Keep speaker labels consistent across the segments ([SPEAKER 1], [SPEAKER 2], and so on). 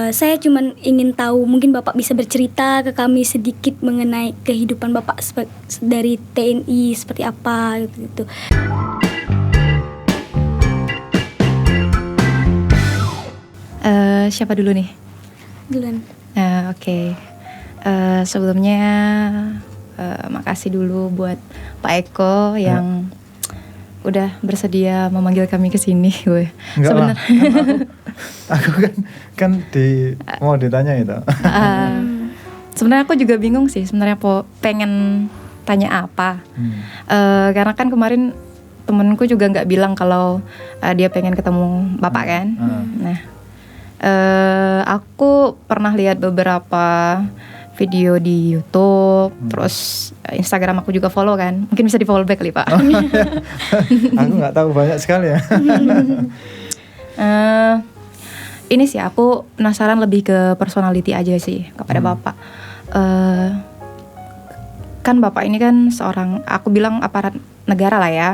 [SPEAKER 1] Saya cuma ingin tahu, mungkin Bapak bisa bercerita ke kami sedikit mengenai kehidupan Bapak dari TNI seperti apa gitu.
[SPEAKER 2] Siapa dulu nih?
[SPEAKER 1] Duluan.
[SPEAKER 2] Oke. Sebelumnya makasih dulu buat Pak Eko yang udah bersedia memanggil kami ke sini, gue.
[SPEAKER 3] Enggak lah. Aku kan mau ditanya itu.
[SPEAKER 2] Sebenarnya aku juga bingung sih. Sebenarnya pengen tanya apa. Karena kan kemarin temenku juga nggak bilang kalau dia pengen ketemu Bapak kan. Nah, aku pernah lihat beberapa video di YouTube, terus Instagram aku juga follow kan. Mungkin bisa di follow back kali Pak.
[SPEAKER 3] Aku nggak tahu banyak sekali ya.
[SPEAKER 2] Ini sih aku penasaran lebih ke personality aja sih kepada Bapak. Kan Bapak ini kan seorang, aku bilang aparat negara lah ya,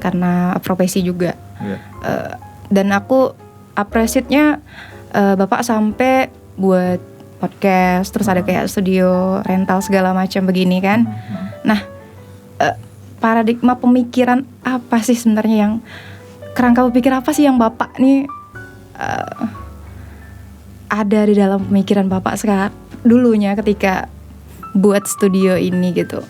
[SPEAKER 2] karena profesi juga. Dan aku appreciate-nya Bapak sampai buat podcast, terus ada kayak studio rental segala macam begini kan. Nah, paradigma pemikiran apa sih sebenarnya yang kerangka berpikir apa sih yang Bapak nih ada di dalam pemikiran Bapak sekarang dulunya ketika buat studio ini gitu.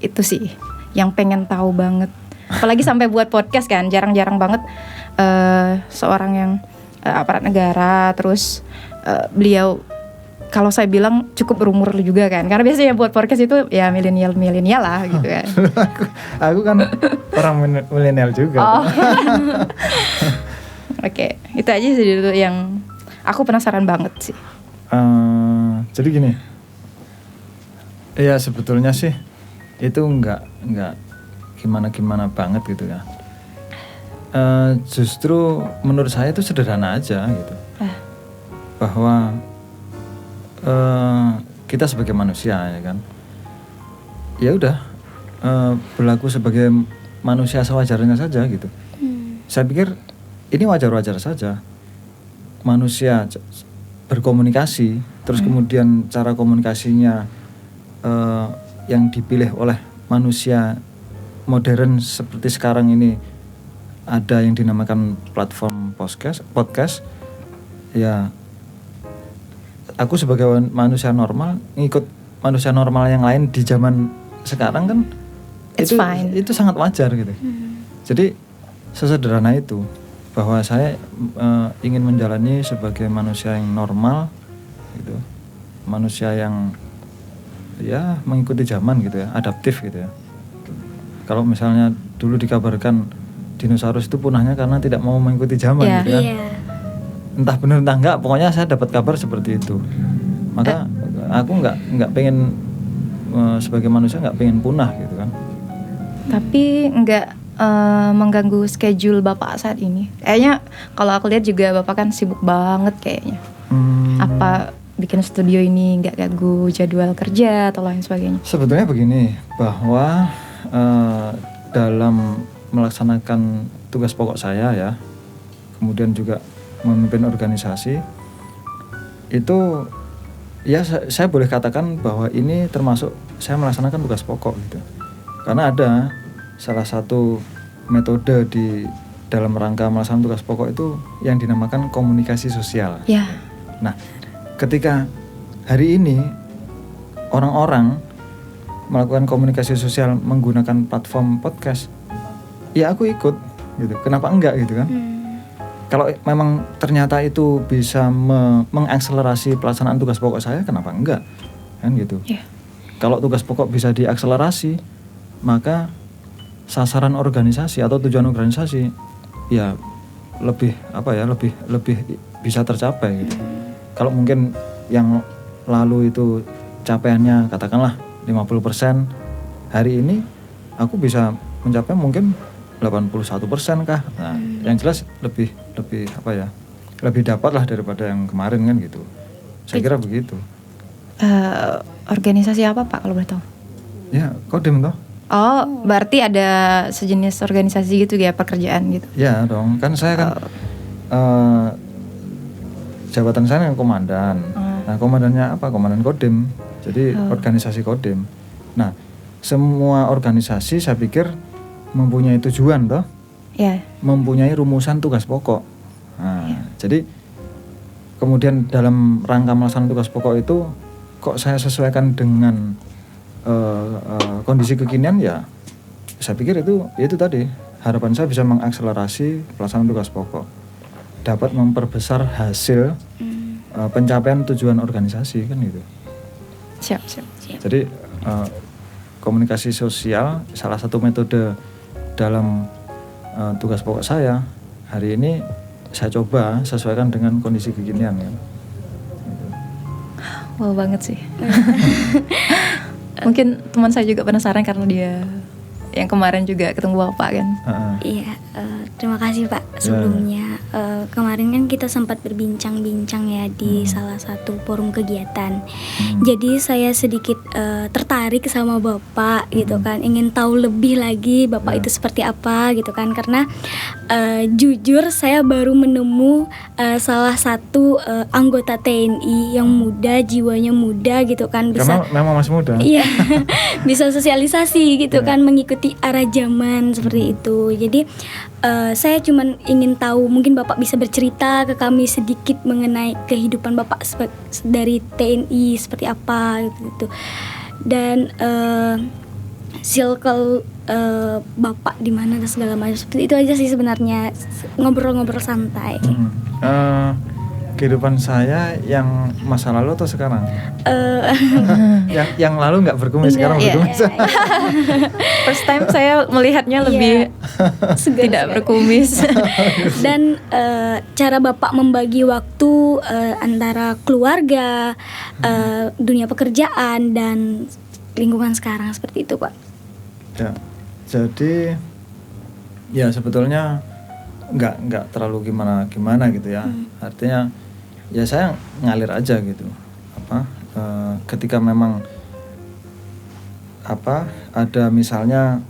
[SPEAKER 2] Itu sih yang pengen tahu banget. Apalagi sampai buat podcast kan, jarang-jarang banget seorang yang aparat negara, terus beliau kalau saya bilang cukup berumur juga kan, karena biasanya buat podcast itu ya milenial lah gitu kan.
[SPEAKER 3] aku kan orang milenial juga.
[SPEAKER 2] Oke, itu aja sih dulu yang aku penasaran banget sih.
[SPEAKER 3] Jadi gini, ya sebetulnya sih itu nggak gimana banget gitu ya. Justru menurut saya itu sederhana aja gitu, bahwa kita sebagai manusia ya kan, ya udah berlaku sebagai manusia sewajarnya saja gitu. Saya pikir ini wajar-wajar saja manusia berkomunikasi, terus kemudian cara komunikasinya yang dipilih oleh manusia modern seperti sekarang ini, ada yang dinamakan platform podcast. Ya aku sebagai manusia normal ngikut manusia normal yang lain di zaman sekarang kan, itu sangat wajar gitu. Jadi sesederhana itu, bahwa saya ingin menjalani sebagai manusia yang normal gitu, manusia yang ya mengikuti zaman gitu ya, adaptif gitu ya. Kalau misalnya dulu dikabarkan dinosaurus itu punahnya karena tidak mau mengikuti zaman gitu kan. Entah benar entah enggak, pokoknya saya dapat kabar seperti itu. Maka aku nggak pengen sebagai manusia nggak pengen punah gitu kan.
[SPEAKER 2] Tapi nggak mengganggu schedule Bapak saat ini. Kayaknya kalau aku lihat juga Bapak kan sibuk banget kayaknya. Apa bikin studio ini nggak ganggu jadwal kerja atau lain sebagainya?
[SPEAKER 3] Sebetulnya begini, bahwa dalam melaksanakan tugas pokok saya ya, kemudian juga memimpin organisasi, itu ya saya boleh katakan bahwa ini termasuk saya melaksanakan tugas pokok gitu. Karena ada salah satu metode di dalam rangka melaksanakan tugas pokok itu yang dinamakan komunikasi sosial. Nah, ketika hari ini orang-orang melakukan komunikasi sosial menggunakan platform podcast, ya aku ikut gitu. Kenapa enggak gitu kan? Kalau memang ternyata itu bisa mengakselerasi pelaksanaan tugas pokok saya, kenapa enggak? Kan gitu. Kalau tugas pokok bisa diakselerasi, maka sasaran organisasi atau tujuan organisasi ya lebih bisa tercapai gitu. Kalau mungkin yang lalu itu capaiannya katakanlah 50%, hari ini aku bisa mencapai mungkin 81% kah? Nah, yang jelas lebih dapat lah daripada yang kemarin kan gitu. Saya kira begitu.
[SPEAKER 2] Organisasi apa Pak kalau boleh tahu?
[SPEAKER 3] Ya, Kodim toh.
[SPEAKER 2] Oh, berarti ada sejenis organisasi gitu ya, pekerjaan gitu?
[SPEAKER 3] Ya dong, kan saya kan jabatan saya yang komandan. Nah, komandannya apa? Komandan Kodim. Jadi organisasi Kodim. Nah, semua organisasi saya pikir mempunyai tujuan toh.
[SPEAKER 2] Ya.
[SPEAKER 3] Mempunyai rumusan tugas pokok. Nah, jadi kemudian dalam rangka melaksanakan tugas pokok itu kok saya sesuaikan dengan kondisi kekinian, ya saya pikir itu tadi harapan saya bisa mengakselerasi pelaksanaan tugas pokok, dapat memperbesar hasil pencapaian tujuan organisasi kan gitu.
[SPEAKER 2] Siap.
[SPEAKER 3] Jadi komunikasi sosial salah satu metode dalam tugas pokok saya hari ini saya coba sesuaikan dengan kondisi kekinian ya.
[SPEAKER 2] Wow banget sih. Mungkin teman saya juga penasaran karena dia yang kemarin juga ketemu Bapak kan.
[SPEAKER 1] Iya, terima kasih Pak sebelumnya. Kemarin kan kita sempat berbincang-bincang ya di salah satu forum kegiatan. Jadi saya sedikit tertarik sama Bapak gitu kan, ingin tahu lebih lagi Bapak itu seperti apa gitu kan, karena jujur saya baru menemu salah satu anggota TNI yang muda, jiwanya muda gitu kan, bisa
[SPEAKER 3] memang masih muda.
[SPEAKER 1] Iya. Bisa sosialisasi gitu kan, mengikuti arah zaman seperti itu. Jadi saya cuman ingin tahu, mungkin Bapak bisa bercerita ke kami sedikit mengenai kehidupan Bapak dari TNI seperti apa gitu. Dan circle Bapak di mana dan segala macam. Seperti itu aja sih sebenarnya, ngobrol-ngobrol santai.
[SPEAKER 3] Kehidupan saya yang masa lalu atau sekarang? yang lalu nggak berkumis, sekarang berkumis.
[SPEAKER 2] First time saya melihatnya lebih tidak berkumis.
[SPEAKER 1] Dan cara Bapak membagi waktu antara keluarga, dunia pekerjaan dan lingkungan sekarang seperti itu, Pak.
[SPEAKER 3] Ya, jadi ya sebetulnya nggak terlalu gimana gitu ya. Artinya ya saya ngalir aja gitu. Ketika memang ada misalnya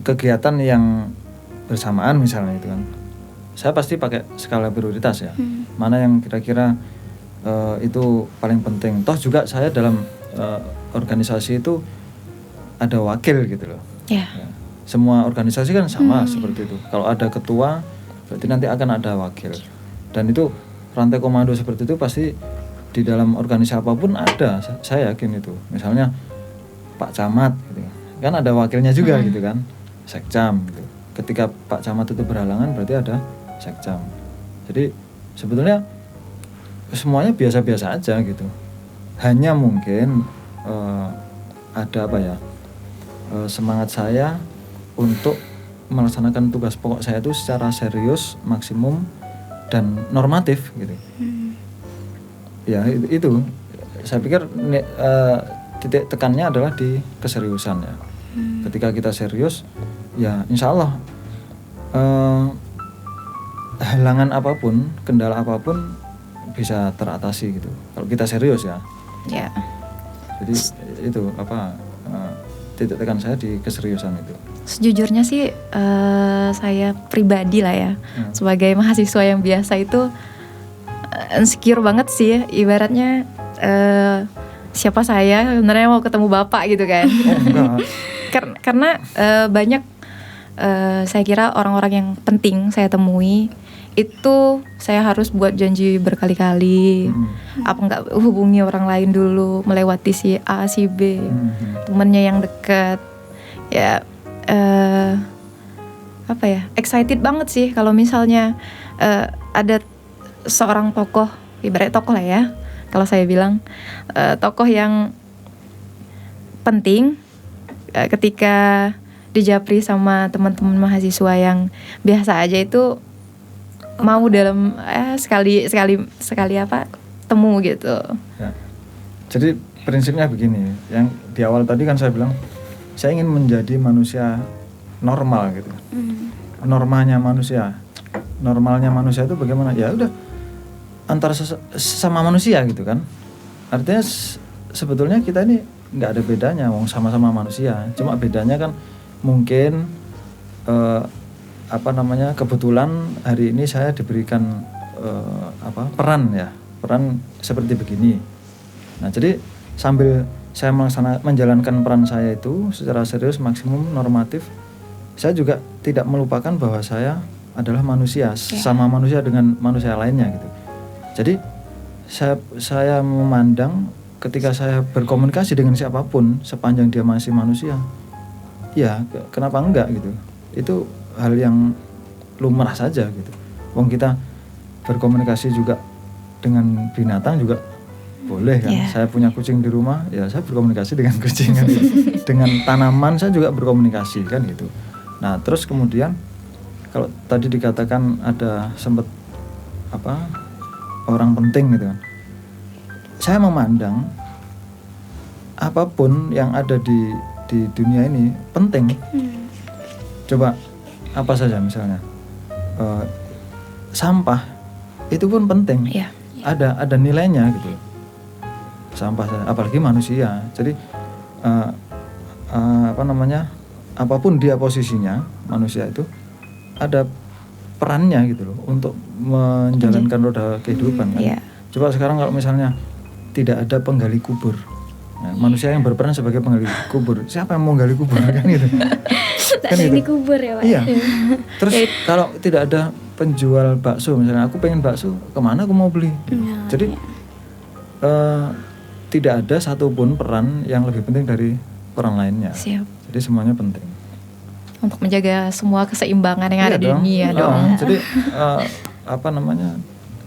[SPEAKER 3] kegiatan yang bersamaan misalnya itu kan, saya pasti pakai skala prioritas ya. Mana yang kira-kira itu paling penting. Toh juga saya dalam organisasi itu ada wakil gitu loh. Ya. Semua organisasi kan sama seperti itu. Kalau ada ketua, berarti nanti akan ada wakil. Dan itu rantai komando seperti itu pasti di dalam organisasi apapun ada. Saya yakin itu. Misalnya Pak Camat gitu. Kan ada wakilnya juga gitu kan. Sekcam gitu. Ketika Pak Camat itu berhalangan berarti ada sekcam. Jadi sebetulnya semuanya biasa-biasa aja gitu. Hanya mungkin ada semangat saya untuk melaksanakan tugas pokok saya itu secara serius, maksimum dan normatif gitu. Ya itu saya pikir titik tekannya adalah di keseriusan ya. Ketika kita serius, ya insya Allah halangan apapun, kendala apapun bisa teratasi gitu. Kalau kita serius ya.
[SPEAKER 2] Ya.
[SPEAKER 3] Jadi itu titik tekan saya di keseriusan itu.
[SPEAKER 2] Sejujurnya sih saya pribadi lah ya, sebagai mahasiswa yang biasa itu insecure banget sih. Ibaratnya siapa saya sebenarnya mau ketemu Bapak gitu kan. Karena banyak saya kira orang-orang yang penting saya temui itu saya harus buat janji berkali-kali. Apa nggak hubungi orang lain dulu, melewati si A, si B, temennya yang dekat. Ya excited banget sih kalau misalnya ada seorang tokoh, ibarat tokoh lah ya, kalau saya bilang tokoh yang penting ketika dijapri sama teman-teman mahasiswa yang biasa aja itu mau dalam sekali temu gitu.
[SPEAKER 3] Ya. Jadi prinsipnya begini, yang di awal tadi kan saya bilang saya ingin menjadi manusia normal gitu. Normalnya manusia itu bagaimana? Ya udah antara sesama manusia gitu kan. Artinya sebetulnya kita ini nggak ada bedanya, sama-sama manusia. Cuma bedanya kan mungkin kebetulan hari ini saya diberikan peran seperti begini. Nah, jadi sambil saya menjalankan peran saya itu secara serius, maksimum, normatif, saya juga tidak melupakan bahwa saya adalah manusia, sama manusia dengan manusia lainnya gitu. Jadi saya memandang ketika saya berkomunikasi dengan siapapun sepanjang dia masih manusia, ya kenapa enggak gitu. Itu hal yang lumrah saja gitu. Wong kita berkomunikasi juga dengan binatang juga boleh kan. Saya punya kucing di rumah, ya saya berkomunikasi dengan kucing kan gitu. Dengan tanaman saya juga berkomunikasi kan gitu. Nah, terus kemudian kalau tadi dikatakan ada sempat orang penting gitu kan. Saya memandang apapun yang ada di dunia ini penting. Coba apa saja misalnya sampah itu pun penting. Ada nilainya gitu. Sampah, apalagi manusia. Jadi apapun dia posisinya, manusia itu ada perannya gitu loh untuk menjalankan roda kehidupan kan. Coba sekarang kalau misalnya tidak ada penggali kubur, nah, manusia yang berperan sebagai penggali kubur, siapa yang mau gali kubur kan gitu?
[SPEAKER 1] Tak ada yang dikubur ya Pak.
[SPEAKER 3] Iya. Terus kalau tidak ada penjual bakso, misalnya aku pengen bakso, kemana aku mau beli? Jadi tidak ada satupun peran yang lebih penting dari peran lainnya. Jadi semuanya penting.
[SPEAKER 2] Untuk menjaga semua keseimbangan yang ada di dunia dong.
[SPEAKER 3] Jadi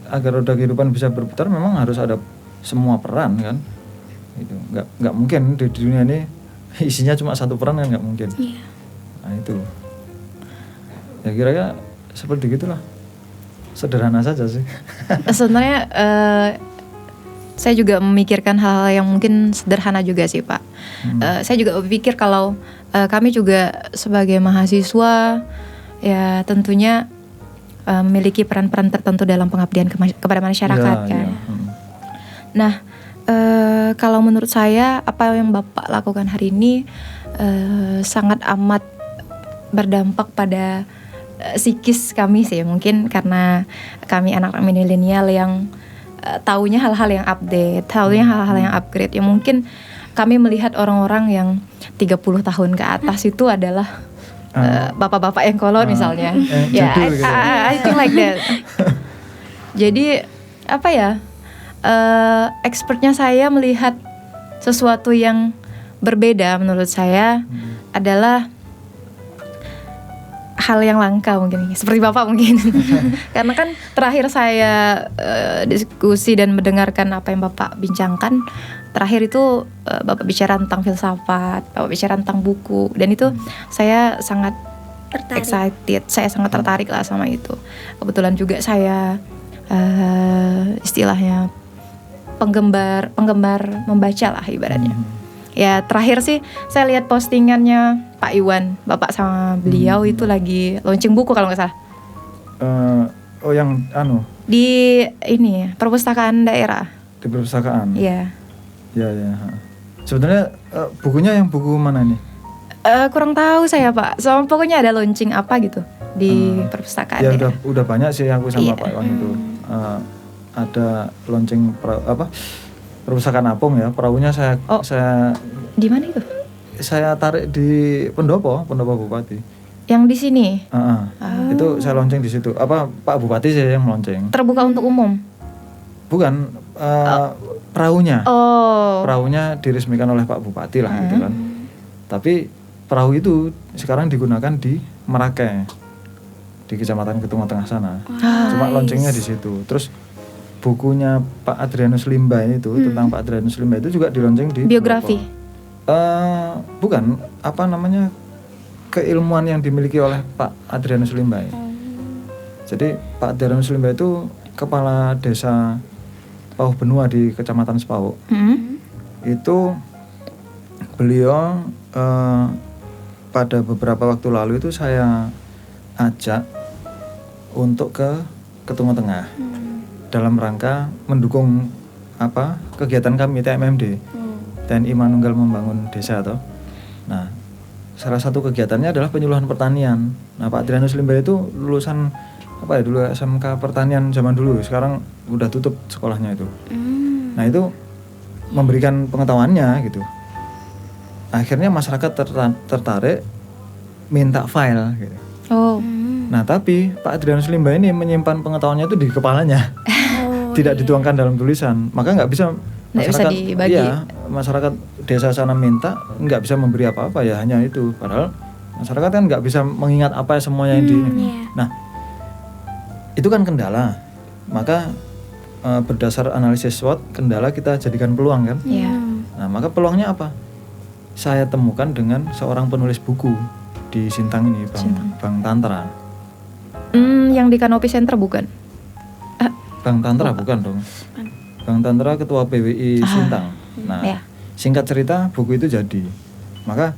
[SPEAKER 3] agar roda kehidupan bisa berputar memang harus ada semua peran kan. Itu nggak mungkin di dunia ini isinya cuma satu peran kan, nggak mungkin. Nah itu. Ya kira-kira seperti gitulah. Sederhana saja sih.
[SPEAKER 2] Sebenarnya saya juga memikirkan hal yang mungkin sederhana juga sih Pak. Saya juga berpikir kalau kami juga sebagai mahasiswa ya tentunya memiliki peran-peran tertentu dalam pengabdian kepada masyarakat kan. Nah kalau menurut saya apa yang Bapak lakukan hari ini sangat amat berdampak pada psikis kami sih, mungkin karena kami anak-anak milenial yang taunya hal-hal yang update, taunya hal-hal yang upgrade. Ya mungkin kami melihat orang-orang yang 30 tahun ke atas itu adalah bapak-bapak yang kolot misalnya. Ya, I think like that. Jadi apa ya? Expertnya saya melihat sesuatu yang berbeda menurut saya adalah hal yang langka mungkin, seperti Bapak mungkin. Karena kan terakhir saya diskusi dan mendengarkan apa yang Bapak bincangkan, terakhir itu Bapak bicara tentang filsafat, Bapak bicara tentang buku, dan itu saya sangat excited, saya sangat tertarik lah sama itu. Kebetulan juga saya istilahnya penggemar membaca lah ibaratnya. Ya terakhir sih saya lihat postingannya Pak Iwan, Bapak sama beliau itu lagi launching buku kalau nggak salah.
[SPEAKER 3] Yang
[SPEAKER 2] di ini perpustakaan daerah.
[SPEAKER 3] Di perpustakaan.
[SPEAKER 2] Iya.
[SPEAKER 3] Ya. Sebenarnya bukunya yang buku mana nih?
[SPEAKER 2] Kurang tahu saya Pak. So, pokoknya ada launching apa gitu di perpustakaan.
[SPEAKER 3] Ya udah banyak sih aku sama Pak Iwan itu. Ada launching perpustakaan Apung ya. Perahunya saya
[SPEAKER 2] di mana itu?
[SPEAKER 3] Saya tarik di Pendopo Bupati.
[SPEAKER 2] Yang di sini?
[SPEAKER 3] Itu saya launching di situ. Pak Bupati sih yang launching.
[SPEAKER 2] Terbuka untuk umum?
[SPEAKER 3] Bukan, perahunya. Perahunya diresmikan oleh Pak Bupati lah gitu kan. Tapi perahu itu sekarang digunakan di Merake, di Kecamatan Ketumah Tengah sana. Cuma launchingnya di situ. Terus bukunya Pak Adrianus Limba itu tentang Pak Adrianus Limba itu juga dilaunching di
[SPEAKER 2] biografi.
[SPEAKER 3] Bukan, keilmuan yang dimiliki oleh Pak Adrianus Limba. Jadi Pak Adrianus Limba itu kepala desa Pauh Benua di Kecamatan Sepau. Itu beliau pada beberapa waktu lalu itu saya ajak untuk ke Ketumah Tengah dalam rangka mendukung kegiatan kami TMMD, TNI Manunggal Membangun Desa toh. Nah, salah satu kegiatannya adalah penyuluhan pertanian. Nah, Pak Adrianus Limba itu lulusan apa ya dulu SMK pertanian zaman dulu, sekarang udah tutup sekolahnya itu. Nah itu memberikan pengetahuannya gitu. Akhirnya masyarakat tertarik minta file gitu.
[SPEAKER 2] Oh.
[SPEAKER 3] Nah tapi Pak Adrianus Limba ini menyimpan pengetahuannya itu di kepalanya, tidak dituangkan dalam tulisan, maka nggak bisa masyarakat
[SPEAKER 2] dibagi.
[SPEAKER 3] Iya, masyarakat desa sana minta nggak bisa memberi apa-apa ya, hanya itu. Padahal masyarakat kan nggak bisa mengingat apa semuanya yang di. Nah itu kan kendala, maka berdasar analisis SWOT kendala kita jadikan peluang kan. Nah maka peluangnya apa? Saya temukan dengan seorang penulis buku di Sintang ini, Bang Tantra.
[SPEAKER 2] Yang di Kanopi Center bukan?
[SPEAKER 3] Bang Tantra bukan dong. Bang Tantra ketua PWI Sintang. Nah, singkat cerita buku itu jadi. Maka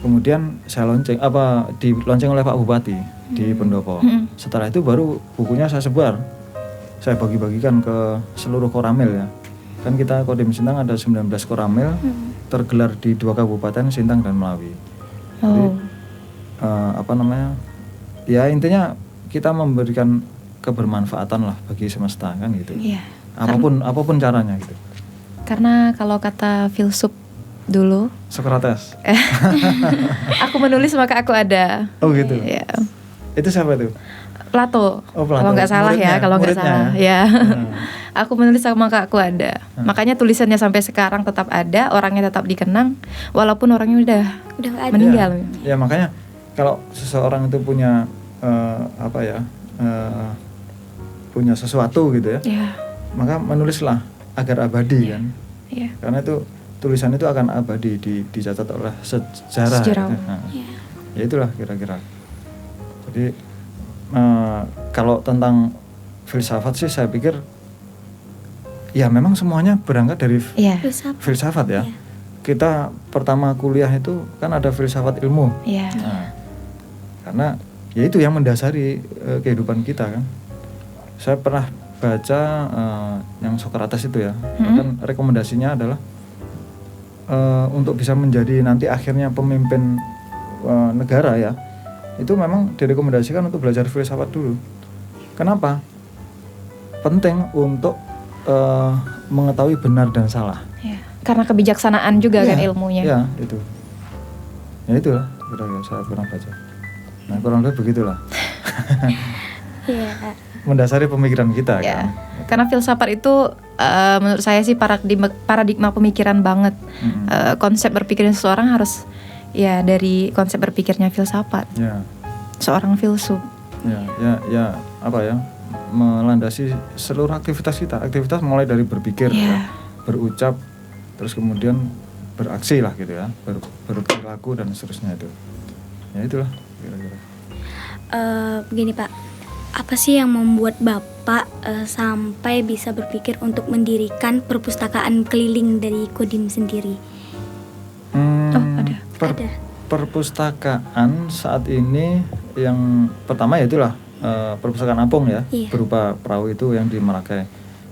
[SPEAKER 3] kemudian saya dilonceng oleh Pak Bupati di Pendopo. Setelah itu baru bukunya saya sebar. Saya bagi-bagikan ke seluruh Koramil ya. Kan kita Kodim Sintang ada 19 Koramil tergelar di 2 kabupaten Sintang dan Melawi. Jadi ya intinya kita memberikan kebermanfaatan lah bagi semesta kan gitu. Apapun caranya gitu.
[SPEAKER 2] Karena kalau kata filsuf dulu
[SPEAKER 3] Sokrates.
[SPEAKER 2] Aku menulis maka aku ada.
[SPEAKER 3] Oh gitu.
[SPEAKER 2] Ya.
[SPEAKER 3] Itu siapa tuh?
[SPEAKER 2] Plato. Kalau nggak salah
[SPEAKER 3] muridnya,
[SPEAKER 2] ya, kalau nggak salah ya. Aku menulis maka aku ada. Makanya tulisannya sampai sekarang tetap ada, orangnya tetap dikenang walaupun orangnya udah meninggal.
[SPEAKER 3] Ya makanya kalau seseorang itu punya punya sesuatu gitu ya. Maka menulislah agar abadi kan. Karena itu tulisan itu akan abadi dicatat oleh sejarah. Nah, ya itulah kira-kira. Jadi kalau tentang filsafat sih saya pikir ya memang semuanya berangkat dari filsafat ya. Kita pertama kuliah itu kan ada filsafat ilmu. Nah, karena ya itu yang mendasari kehidupan kita kan. Saya pernah baca yang Sokrates itu ya. Bahkan rekomendasinya adalah untuk bisa menjadi nanti akhirnya pemimpin negara ya, itu memang direkomendasikan untuk belajar filsafat dulu. Kenapa? Penting untuk mengetahui benar dan salah.
[SPEAKER 2] Karena kebijaksanaan juga kan ilmunya.
[SPEAKER 3] Ya itu. Ya itulah kira-kira saya pernah baca. Nah kurang lebih begitulah. Mendasari pemikiran kita kan.
[SPEAKER 2] Karena filsafat itu menurut saya sih paradigma pemikiran banget. Konsep berpikirnya seseorang harus ya dari konsep berpikirnya filsafat. Seorang filsuf. Ya apa ya? Melandasi seluruh aktivitas kita. Aktivitas mulai dari berpikir, berucap, terus kemudian beraksi lah gitu ya, berperilaku dan seterusnya itu. Ya itulah kira-kira.
[SPEAKER 1] Begini Pak, apa sih yang membuat Bapak sampai bisa berpikir untuk mendirikan perpustakaan keliling dari Kodim sendiri?
[SPEAKER 2] Ada.
[SPEAKER 3] Perpustakaan saat ini yang pertama ya itulah perpustakaan apung ya, berupa perahu itu yang di Merakai.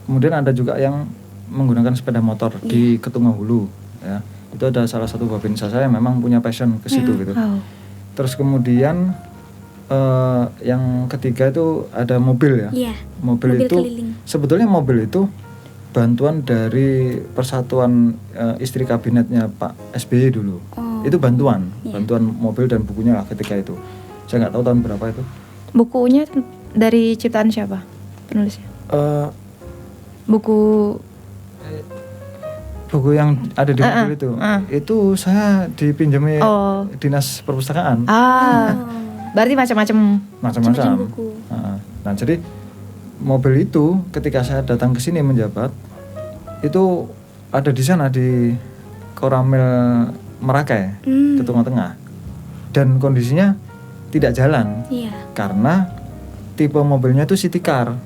[SPEAKER 3] Kemudian ada juga yang menggunakan sepeda motor di Ketungahulu ya. Itu ada salah satu babinsa saya yang memang punya passion ke situ gitu. Terus kemudian yang ketiga itu ada mobil ya. Mobil itu keliling. Sebetulnya mobil itu bantuan dari Persatuan Istri Kabinetnya Pak SBY dulu. Itu bantuan mobil dan bukunya lah ketika itu. Saya nggak tahu tahun berapa itu.
[SPEAKER 2] Bukunya dari ciptaan siapa penulisnya? Buku yang ada di mobil itu saya dipinjami dinas perpustakaan. Berarti macam-macam.
[SPEAKER 3] Nah jadi mobil itu ketika saya datang ke sini menjabat itu ada di sana di Koramil Merakai, Ketunga Tengah, dan kondisinya tidak jalan karena tipe mobilnya itu city car.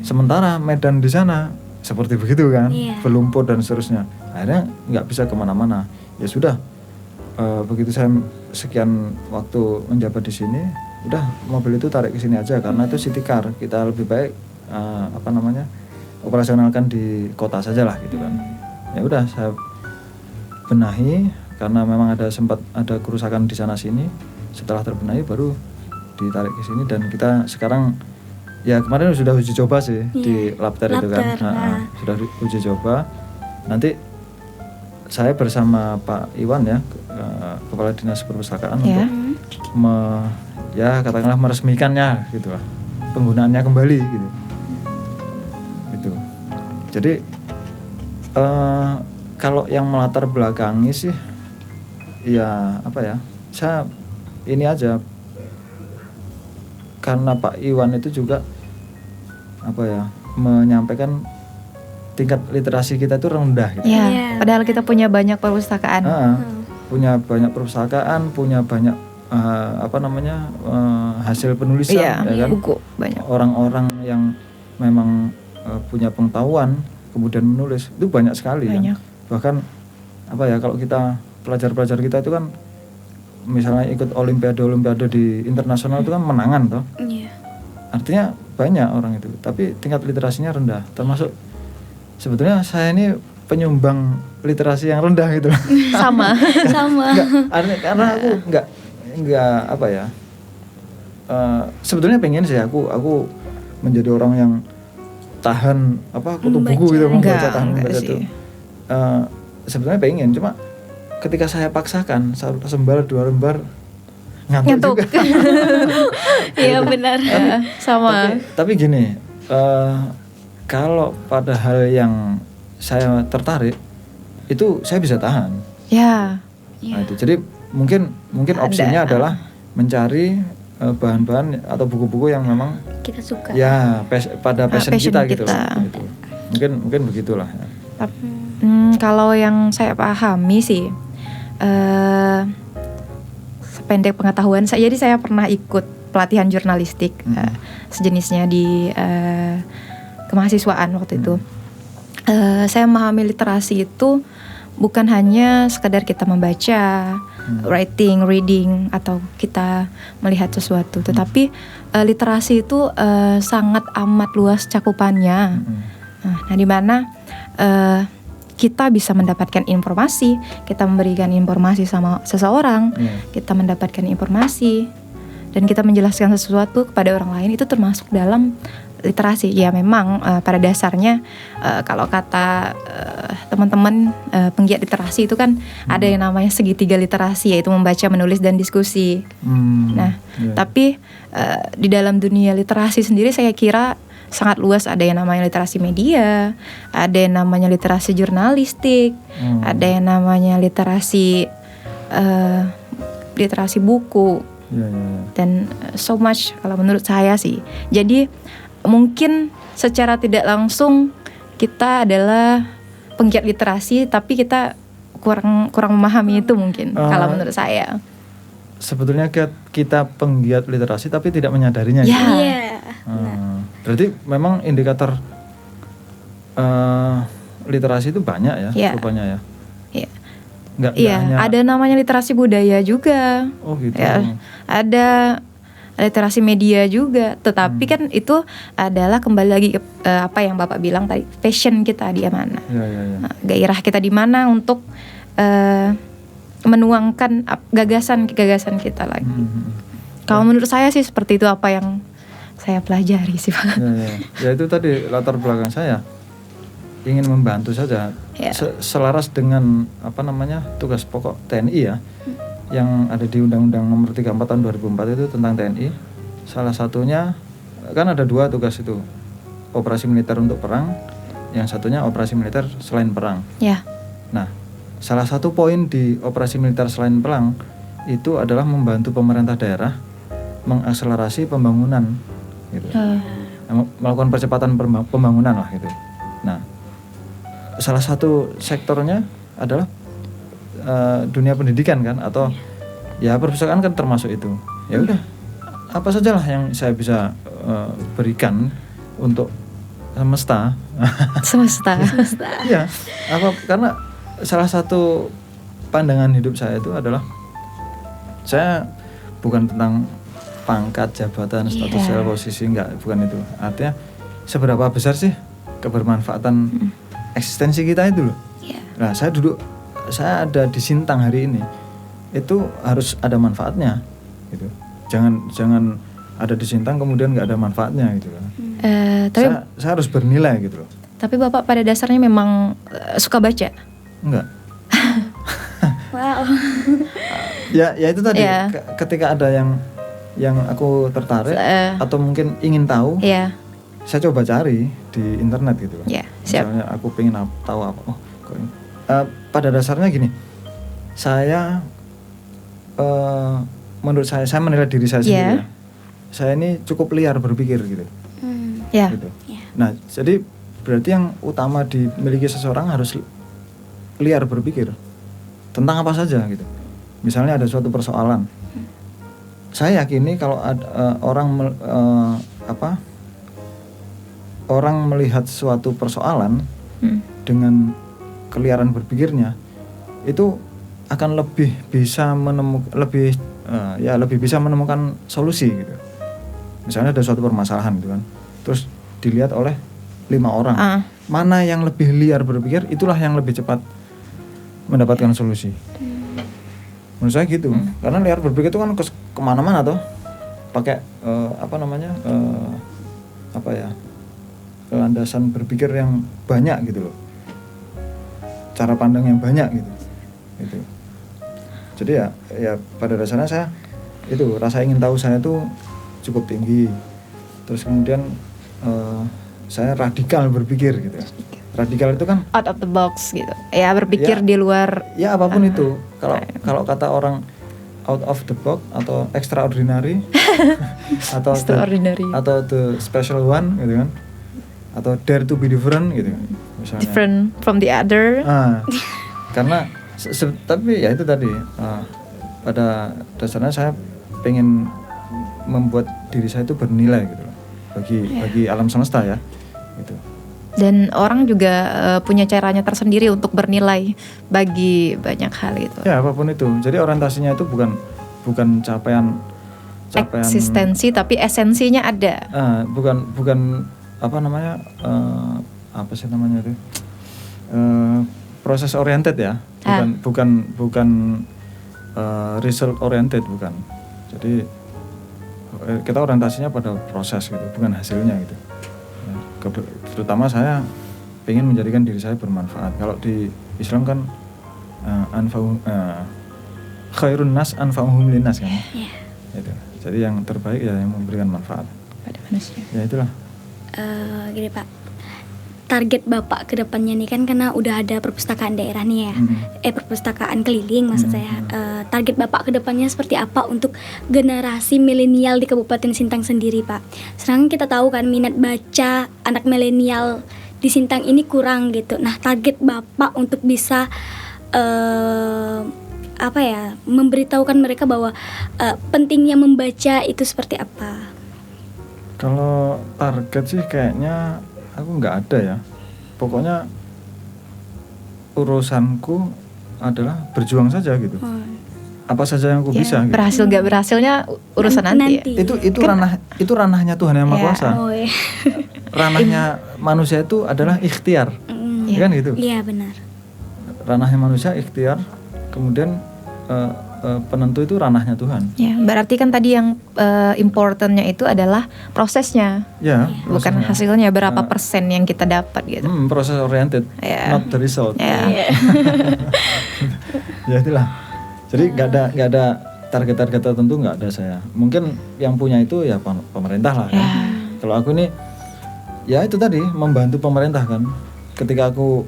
[SPEAKER 3] Sementara medan di sana seperti begitu kan, berlumpur dan seterusnya. Akhirnya nggak bisa kemana-mana. Ya sudah, begitu saya sekian waktu menjabat di sini, udah mobil itu tarik ke sini aja karena itu city car. Kita lebih baik operasionalkan di kota saja lah gitu kan. Ya udah saya benahi karena memang sempat ada kerusakan di sana sini. Setelah terbenahi baru ditarik ke sini dan kita sekarang Ya kemarin sudah uji coba sih di Labter itu kan.
[SPEAKER 1] Labter,
[SPEAKER 3] Sudah uji coba. Nanti saya bersama Pak Iwan ya, Kepala Dinas Perpustakaan untuk katakanlah meresmikannya gitu lah, penggunaannya kembali gitu. Gitu. Jadi kalau yang melatar belakangi sih ya apa ya, saya ini aja, karena Pak Iwan itu juga apa ya, menyampaikan tingkat literasi kita itu rendah gitu.
[SPEAKER 2] Ya, padahal kita punya banyak perpustakaan.
[SPEAKER 3] Punya banyak perpustakaan, punya banyak hasil penulisan, ya kan?
[SPEAKER 2] Buku banyak.
[SPEAKER 3] Orang-orang yang memang punya pengetahuan kemudian menulis itu banyak sekali.
[SPEAKER 2] Banyak.
[SPEAKER 3] Kan? Bahkan apa ya, kalau kita pelajar-pelajar kita itu kan misalnya ikut olimpiade di internasional itu kan menangan toh. Artinya banyak orang itu, tapi tingkat literasinya rendah. Termasuk sebetulnya saya ini penyumbang literasi yang rendah gitu.
[SPEAKER 2] Sama.
[SPEAKER 3] Karena aku nggak apa ya. Sebetulnya pengen sih aku menjadi orang yang tahan kutu buku gitu, membaca itu. Sebetulnya pengen, cuma ketika saya paksakan 1 lembar 2 lembar ngantuk juga.
[SPEAKER 1] Iya benar.
[SPEAKER 2] Sama.
[SPEAKER 3] Tapi gini, kalau pada hal yang saya tertarik itu saya bisa tahan.
[SPEAKER 2] Ya.
[SPEAKER 3] Nah, itu. Jadi mungkin opsinya adalah mencari bahan-bahan atau buku-buku yang memang
[SPEAKER 1] kita suka.
[SPEAKER 3] Ya, pada passion kita gitu. Mungkin begitulah.
[SPEAKER 2] Kalau yang saya pahami sih, sependek pengetahuan saya, jadi saya pernah ikut pelatihan jurnalistik sejenisnya di kemahasiswaan waktu itu. Saya memahami literasi itu bukan hanya sekadar kita membaca, reading atau kita melihat sesuatu, tetapi literasi itu sangat amat luas cakupannya. Nah, di mana kita bisa mendapatkan informasi, kita memberikan informasi sama seseorang, kita mendapatkan informasi dan kita menjelaskan sesuatu kepada orang lain, itu termasuk dalam literasi. Ya memang pada dasarnya kalau kata teman-teman penggiat literasi itu kan ada yang namanya segitiga literasi, yaitu membaca, menulis, dan diskusi. Tapi di dalam dunia literasi sendiri saya kira sangat luas. Ada yang namanya literasi media, ada yang namanya literasi jurnalistik, ada yang namanya literasi buku, dan so much kalau menurut saya sih. Jadi mungkin secara tidak langsung kita adalah penggiat literasi, tapi kita kurang memahami itu mungkin kalau menurut saya.
[SPEAKER 3] Sebetulnya kita penggiat literasi tapi tidak menyadarinya.
[SPEAKER 1] Iya.
[SPEAKER 3] Berarti memang indikator literasi itu banyak ya, rupanya ya. Nggak hanya...
[SPEAKER 2] ada namanya literasi budaya juga.
[SPEAKER 3] Oh gitu.
[SPEAKER 2] Ya, ada literasi media juga, tetapi kan itu adalah kembali lagi ke apa yang Bapak bilang tadi, passion kita di mana, Nah, gairah kita di mana untuk menuangkan gagasan kita lagi. Kalau menurut saya sih seperti itu apa yang saya pelajari sih Pak.
[SPEAKER 3] Ya itu tadi latar belakang saya, ingin membantu saja, selaras dengan tugas pokok TNI ya. Yang ada di Undang-Undang Nomor 34 Tahun 2004 itu tentang TNI. Salah satunya kan ada 2 tugas itu, operasi militer untuk perang, yang satunya operasi militer selain perang. Nah, salah satu poin di operasi militer selain perang itu adalah membantu pemerintah daerah mengakselerasi pembangunan, gitu. Melakukan percepatan pembangunan lah gitu. Nah, salah satu sektornya adalah dunia pendidikan kan, atau ya perpustakaan kan termasuk itu. Ya udah, apa sajalah yang saya bisa berikan untuk semesta. Iya, karena salah satu pandangan hidup saya itu adalah, saya bukan tentang pangkat, jabatan, status, posisi, bukan itu. Artinya seberapa besar sih kebermanfaatan eksistensi kita itu loh. Nah, saya ada di Sintang hari ini, itu harus ada manfaatnya gitu. Jangan ada di Sintang kemudian nggak ada manfaatnya gitu kan.
[SPEAKER 2] Tapi
[SPEAKER 3] Saya harus bernilai gitu loh.
[SPEAKER 2] tapi Bapak pada dasarnya memang suka baca.
[SPEAKER 3] Enggak.
[SPEAKER 1] Wow.
[SPEAKER 3] Ya itu tadi
[SPEAKER 2] Iya.
[SPEAKER 3] ketika ada yang aku tertarik atau mungkin ingin tahu,
[SPEAKER 2] Iya.
[SPEAKER 3] saya coba cari di internet gitu loh.
[SPEAKER 2] Iya, siap.
[SPEAKER 3] Misalnya aku pengen tahu apa. Oh, kok ini. Pada dasarnya gini. Saya menurut saya menilai diri saya sendiri.
[SPEAKER 2] Iya.
[SPEAKER 3] Ya. Saya ini cukup liar berpikir gitu.
[SPEAKER 2] Ya.
[SPEAKER 3] Gitu. Nah, jadi berarti yang utama dimiliki seseorang harus liar berpikir tentang apa saja gitu. Misalnya ada suatu persoalan, saya yakini kalau ada orang melihat suatu persoalan dengan keliaran berpikirnya, itu akan lebih bisa menemukan solusi gitu. Misalnya ada suatu permasalahan gitu kan, terus dilihat oleh 5 orang, mana yang lebih liar berpikir, itulah yang lebih cepat mendapatkan solusi. Menurut saya gitu, karena liar berpikir itu kan kemana-mana tuh, pakai landasan berpikir yang banyak gitu loh, cara pandang yang banyak gitu. Jadi ya pada dasarnya saya itu rasa ingin tahu saya tuh cukup tinggi. Terus kemudian saya radikal berpikir gitu. Radikal itu kan
[SPEAKER 2] Out of the box gitu. Ya berpikir di luar.
[SPEAKER 3] Ya apapun itu. Kalau kata orang out of the box atau extraordinary atau
[SPEAKER 2] Extraordinary.
[SPEAKER 3] atau the special one gitu kan. Atau dare to be different gitu kan. Misalnya.
[SPEAKER 2] Different from the other.
[SPEAKER 3] Karena tapi ya itu tadi pada dasarnya saya pengen membuat diri saya itu bernilai gitu loh bagi alam semesta ya gitu.
[SPEAKER 2] Dan orang juga punya caranya tersendiri untuk bernilai bagi banyak hal itu.
[SPEAKER 3] Ya apapun itu. Jadi orientasinya itu bukan capaian
[SPEAKER 2] eksistensi, tapi esensinya ada.
[SPEAKER 3] Bukan apa namanya itu proses oriented ya. Bukan result oriented, bukan. Jadi kita orientasinya pada proses gitu, bukan hasilnya gitu. Ya, terutama saya ingin menjadikan diri saya bermanfaat. Kalau di Islam kan khairun nas anfa'uhum linnas kan. Gitu. Jadi yang terbaik ya yang memberikan manfaat
[SPEAKER 2] pada manusia.
[SPEAKER 3] Ya itulah.
[SPEAKER 1] Gini Pak, target Bapak ke depannya nih kan karena udah ada perpustakaan daerah nih ya, perpustakaan keliling maksud saya. Target Bapak ke depannya seperti apa untuk generasi milenial di Kabupaten Sintang sendiri Pak? Sekarang kita tahu kan minat baca anak milenial di Sintang ini kurang gitu. Nah target Bapak untuk bisa memberitahukan mereka bahwa pentingnya membaca itu seperti apa?
[SPEAKER 3] Kalau target sih kayaknya aku nggak ada ya. Pokoknya urusanku adalah berjuang saja gitu. Apa saja yang aku bisa. Gitu.
[SPEAKER 2] Berhasil nggak berhasilnya urusan nanti. Ya?
[SPEAKER 3] Itu ranahnya Tuhan yang Maha Kuasa.
[SPEAKER 1] Iya.
[SPEAKER 3] Ranahnya manusia itu adalah ikhtiar, kan gitu.
[SPEAKER 1] Iya benar.
[SPEAKER 3] Ranahnya manusia ikhtiar, kemudian penentu itu ranahnya Tuhan.
[SPEAKER 2] Ya, berarti kan tadi yang importantnya itu adalah prosesnya,
[SPEAKER 3] ya,
[SPEAKER 2] bukan hasilnya berapa persen yang kita dapat gitu.
[SPEAKER 3] Proses oriented, not the result. Ya itulah. Jadi nggak ada target-target tertentu, nggak ada saya. Mungkin yang punya itu ya pemerintah lah. Kan? Kalau aku ini ya itu tadi membantu pemerintah kan. Ketika aku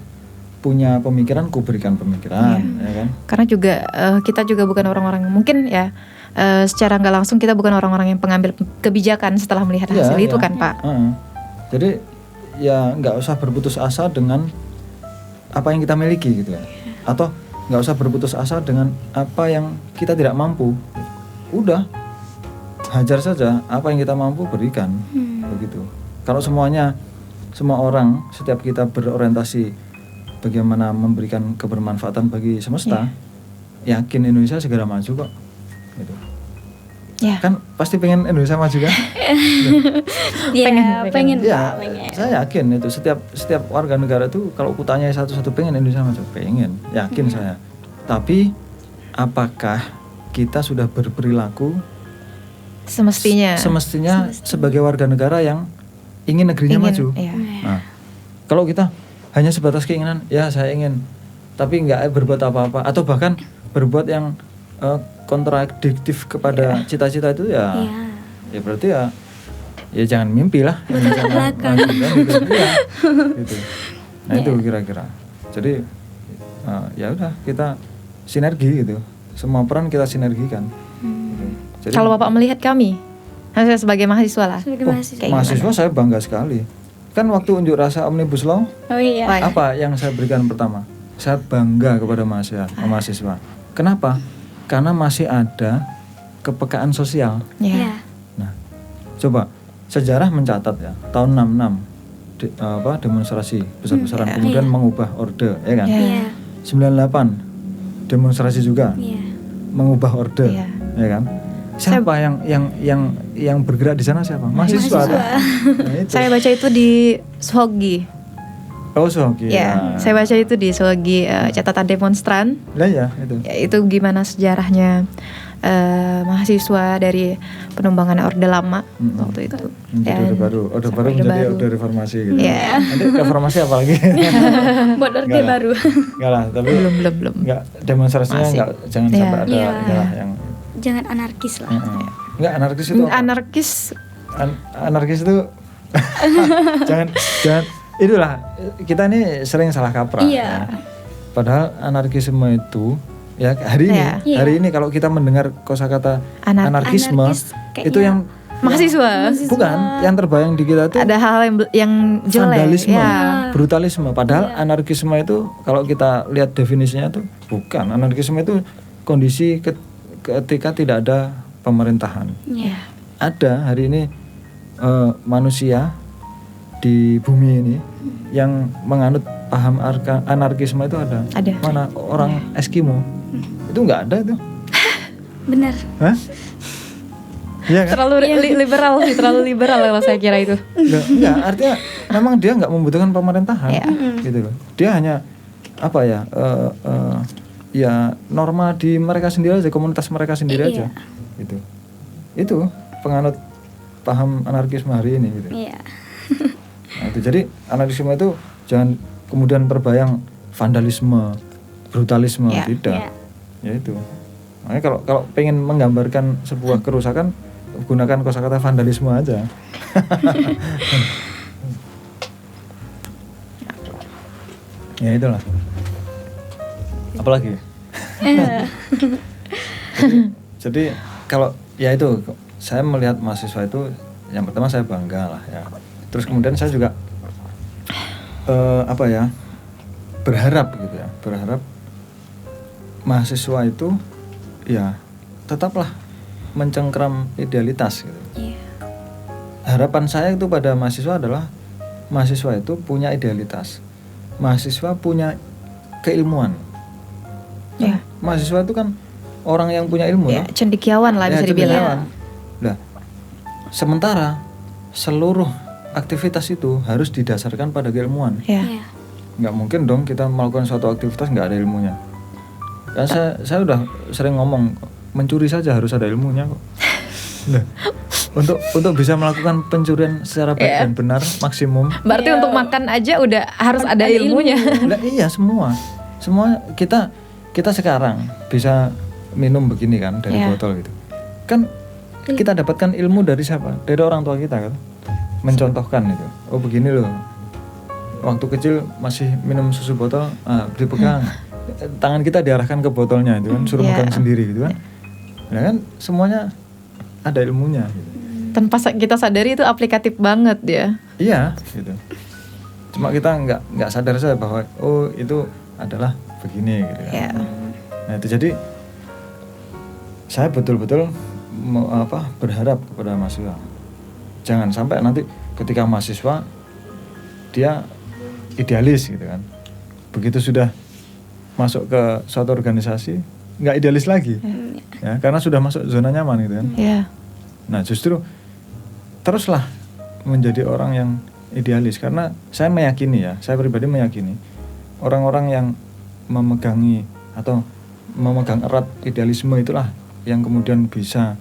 [SPEAKER 3] punya pemikiran, ku berikan pemikiran, ya kan? Karena
[SPEAKER 2] juga kita juga bukan orang-orang mungkin ya secara nggak langsung kita bukan orang-orang yang pengambil kebijakan setelah melihat hasil itu kan Pak.
[SPEAKER 3] Jadi ya nggak usah berputus asa dengan apa yang kita miliki gitu ya, atau nggak usah berputus asa dengan apa yang kita tidak mampu. Udah hajar saja apa yang kita mampu berikan, begitu. Kalau semua orang, setiap kita berorientasi bagaimana memberikan kebermanfaatan bagi semesta, yakin Indonesia segera maju kok. Gitu. Kan pasti pengen Indonesia maju kan?
[SPEAKER 1] pengen.
[SPEAKER 3] Saya yakin itu setiap warga negara itu kalau kutanya satu-satu pengen Indonesia maju, pengen, yakin saya. Tapi apakah kita sudah berperilaku
[SPEAKER 2] semestinya
[SPEAKER 3] sebagai warga negara yang ingin negerinya maju.
[SPEAKER 2] Iya.
[SPEAKER 3] Nah, kalau kita hanya sebatas keinginan, ya saya ingin, tapi nggak berbuat apa-apa, atau bahkan berbuat yang kontradiktif kepada cita-cita itu ya berarti ya jangan mimpi lah, jangan
[SPEAKER 1] belakang.
[SPEAKER 3] gitu. Ya, gitu. Nah itu kira-kira. Jadi ya udah kita sinergi gitu, semua peran kita sinergikan. Gitu. Jadi,
[SPEAKER 2] kalau Bapak melihat kami, saya sebagai mahasiswa lah.
[SPEAKER 1] Sebagai mahasiswa.
[SPEAKER 3] Mahasiswa saya bangga sekali. Kan waktu unjuk rasa Omnibus Law, apa yang saya berikan pertama? Saya bangga kepada mahasiswa. Kenapa? Karena masih ada kepekaan sosial.
[SPEAKER 2] Iya.
[SPEAKER 3] Nah, coba sejarah mencatat ya, tahun 66 demonstrasi besar-besaran, kemudian mengubah orde, ya kan? 98 demonstrasi juga, mengubah orde, ya kan? Siapa yang bergerak di sana siapa? Mahasiswa. Nah, itu.
[SPEAKER 2] Saya baca itu di Sohogi.
[SPEAKER 3] Oh, Sohogi.
[SPEAKER 2] Ya, saya baca itu di Sohogi, catatan demonstran.
[SPEAKER 3] Lah ya, itu.
[SPEAKER 2] Ya, itu gimana sejarahnya mahasiswa dari penumbangan Orde Lama waktu itu.
[SPEAKER 3] Menjadi Orde Baru menjadi Orde Reformasi gitu.
[SPEAKER 2] Yeah.
[SPEAKER 3] Nanti reformasi apa lagi?
[SPEAKER 1] Buat Orde Baru.
[SPEAKER 3] Enggak lah, tapi
[SPEAKER 2] belum.
[SPEAKER 3] Enggak, demonstrasinya enggak, jangan sampai ada yang
[SPEAKER 1] jangan anarkis lah.
[SPEAKER 3] Enggak, anarkis itu apa?
[SPEAKER 2] Anarkis
[SPEAKER 3] itu jangan itulah, kita ini sering salah kaprah.
[SPEAKER 1] Iya.
[SPEAKER 3] Ya. Padahal anarkisme itu ya hari ini kalau kita mendengar kosakata anarkisme itu yang
[SPEAKER 2] mahasiswa.
[SPEAKER 3] Bukan, yang terbayang di kita itu
[SPEAKER 2] ada hal yang jelek,
[SPEAKER 3] vandalisme, brutalisme. Padahal anarkisme itu kalau kita lihat definisinya itu bukan. Anarkisme itu kondisi ketika tidak ada pemerintahan. Ada hari ini manusia di bumi ini yang menganut paham anarkisme itu ada. Mana orang Eskimo itu nggak ada itu.
[SPEAKER 1] Benar.
[SPEAKER 3] Hah? Iya kan?
[SPEAKER 2] terlalu liberal kalau saya kira itu.
[SPEAKER 3] Enggak, artinya memang dia nggak membutuhkan pemerintahan, gitu loh. Dia hanya apa ya? Ya norma di mereka sendiri aja, komunitas mereka sendiri aja, gitu. Itu penganut paham anarkisme hari ini, gitu. Nah, itu jadi anarkisme itu jangan kemudian terbayang vandalisme, brutalisme, tidak. Ya itu. Makanya kalau pengen menggambarkan sebuah kerusakan, gunakan kosakata vandalisme aja. Ya itulah. Apalagi? jadi kalau ya itu, saya melihat mahasiswa itu yang pertama saya bangga lah ya. Terus kemudian saya juga berharap gitu ya, berharap mahasiswa itu ya tetaplah mencengkram idealitas gitu. Harapan saya itu pada mahasiswa adalah mahasiswa itu punya idealitas, mahasiswa punya keilmuan. Mahasiswa itu kan orang yang punya ilmu,
[SPEAKER 2] cendekiawan lah bisa dibilang.
[SPEAKER 3] Nah, sementara seluruh aktivitas itu harus didasarkan pada keilmuan. Nggak mungkin dong kita melakukan suatu aktivitas nggak ada ilmunya. Dan saya udah sering ngomong, mencuri saja harus ada ilmunya kok. Nah, untuk bisa melakukan pencurian secara baik dan benar maksimum.
[SPEAKER 2] Berarti untuk makan aja udah harus ada ilmunya.
[SPEAKER 3] Nah, iya, semua kita sekarang bisa minum begini kan dari botol gitu. Kan kita dapatkan ilmu dari siapa? Dari orang tua kita kan. Mencontohkan itu. Oh begini loh. Waktu kecil masih minum susu botol, dipegang. Tangan kita diarahkan ke botolnya itu kan, suruh pegang sendiri gitu kan. Nah kan semuanya ada ilmunya gitu.
[SPEAKER 2] Tanpa kita sadari itu aplikatif banget ya.
[SPEAKER 3] Iya gitu. Cuma kita nggak sadar saja bahwa oh itu adalah begini gitu kan. Nah itu jadi saya betul-betul berharap kepada mahasiswa. Jangan sampai nanti ketika mahasiswa dia idealis gitu kan. Begitu sudah masuk ke suatu organisasi nggak idealis lagi. Ya, karena sudah masuk zona nyaman gitu kan. Nah, justru teruslah menjadi orang yang idealis, karena saya pribadi meyakini orang-orang yang memegang erat idealisme itulah yang kemudian bisa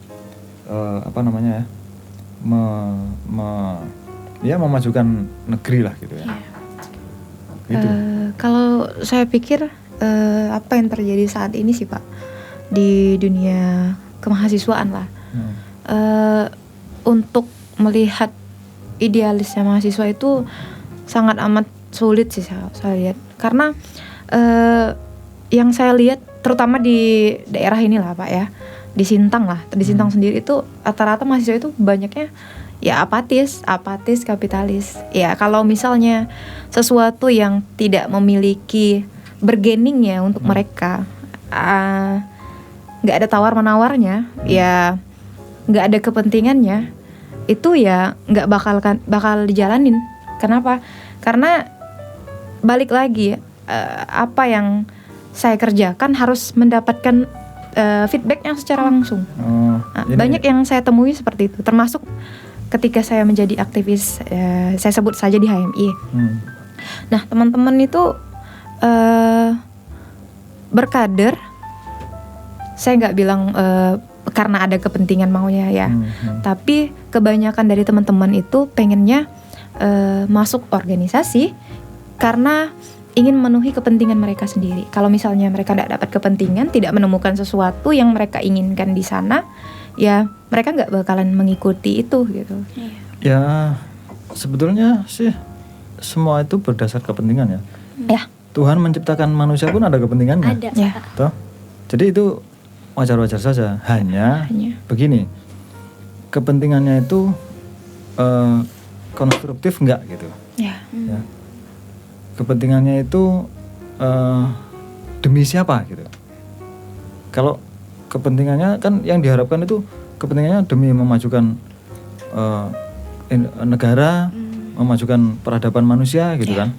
[SPEAKER 3] apa namanya ya, memajukan negeri lah gitu ya. Gitu.
[SPEAKER 2] Kalau saya pikir apa yang terjadi saat ini sih Pak di dunia kemahasiswaan lah, untuk melihat idealisnya mahasiswa itu sangat amat sulit sih saya lihat, karena yang saya lihat terutama di daerah inilah Pak ya, di Sintang sendiri itu rata-rata mahasiswa itu banyaknya ya apatis kapitalis. Ya kalau misalnya sesuatu yang tidak memiliki bargaining ya untuk mereka, nggak ada tawar menawarnya, ya nggak ada kepentingannya, itu ya nggak bakal dijalanin. Kenapa? Karena balik lagi apa yang saya kerjakan harus mendapatkan feedback yang secara langsung. Banyak yang saya temui seperti itu, termasuk ketika saya menjadi aktivis, saya sebut saja di HMI. Nah, teman-teman itu berkader, saya nggak bilang karena ada kepentingan maunya ya, tapi kebanyakan dari teman-teman itu pengennya masuk organisasi karena ingin memenuhi kepentingan mereka sendiri. Kalau misalnya mereka tidak dapat kepentingan, tidak menemukan sesuatu yang mereka inginkan di sana, ya mereka nggak bakalan mengikuti itu gitu.
[SPEAKER 3] Ya sebetulnya sih semua itu berdasar kepentingan ya.
[SPEAKER 2] Ya.
[SPEAKER 3] Tuhan menciptakan manusia pun ada kepentingannya.
[SPEAKER 1] Ada.
[SPEAKER 2] Ya.
[SPEAKER 3] Toh? Jadi itu wajar-wajar saja. Hanya begini, kepentingannya itu konstruktif enggak gitu.
[SPEAKER 2] Ya.
[SPEAKER 3] Ya. Kepentingannya itu demi siapa gitu. Kalau kepentingannya kan yang diharapkan itu kepentingannya demi memajukan negara, memajukan peradaban manusia gitu kan.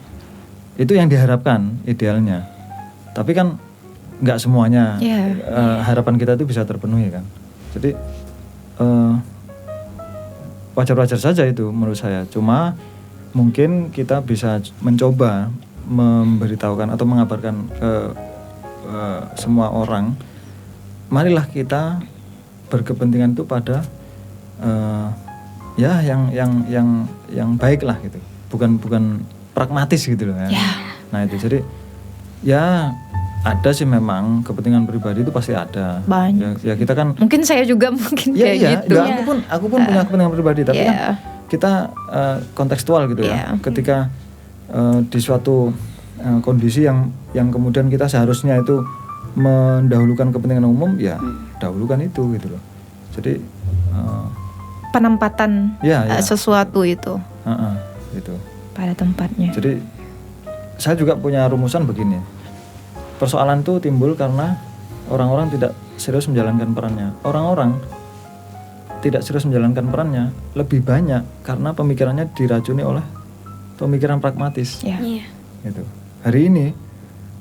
[SPEAKER 3] Itu yang diharapkan idealnya. Tapi kan nggak semuanya harapan kita itu bisa terpenuhi kan. Jadi wajar-wajar saja itu menurut saya. Cuma mungkin kita bisa mencoba memberitahukan atau mengabarkan ke semua orang, marilah kita berkepentingan itu pada ya yang baik lah gitu, bukan pragmatis gitu loh ya. Nah itu jadi ya ada sih memang kepentingan pribadi itu pasti ada.
[SPEAKER 2] Banyak.
[SPEAKER 3] Ya kita kan
[SPEAKER 2] Mungkin saya juga kayak gitu.
[SPEAKER 3] Ya, aku pun punya kepentingan pribadi, tapi kan kita kontekstual gitu ya. Ketika di suatu kondisi yang kemudian kita seharusnya itu mendahulukan kepentingan umum, ya dahulukan itu gitu loh. Jadi
[SPEAKER 2] penempatan sesuatu itu
[SPEAKER 3] gitu
[SPEAKER 2] pada tempatnya.
[SPEAKER 3] Jadi saya juga punya rumusan begini. Persoalan itu timbul karena orang-orang tidak serius menjalankan perannya. Orang-orang tidak serius menjalankan perannya lebih banyak karena pemikirannya diracuni oleh pemikiran pragmatis. Gitu. Hari ini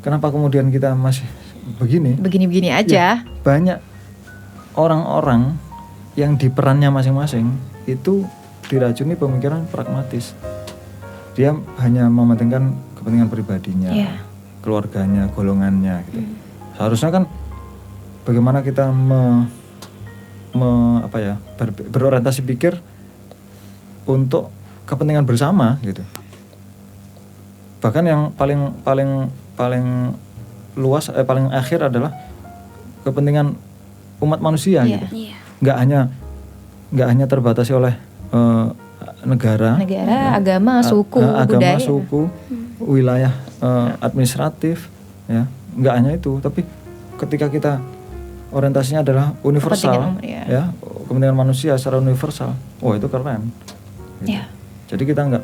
[SPEAKER 3] kenapa kemudian kita masih begini aja? Ya, banyak orang-orang yang di perannya masing-masing itu diracuni pemikiran pragmatis. Dia hanya mementingkan kepentingan pribadinya, keluarganya, golongannya gitu. Seharusnya kan bagaimana kita berorientasi pikir untuk kepentingan bersama gitu. Bahkan yang paling luas paling akhir adalah kepentingan umat manusia gitu. Nggak hanya terbatasi oleh negara,
[SPEAKER 2] agama, suku, budaya,
[SPEAKER 3] wilayah administratif ya. Nggak hanya itu, tapi ketika kita orientasinya adalah universal ya, kepentingan manusia secara universal. Oh, itu keren. Gitu. Jadi kita nggak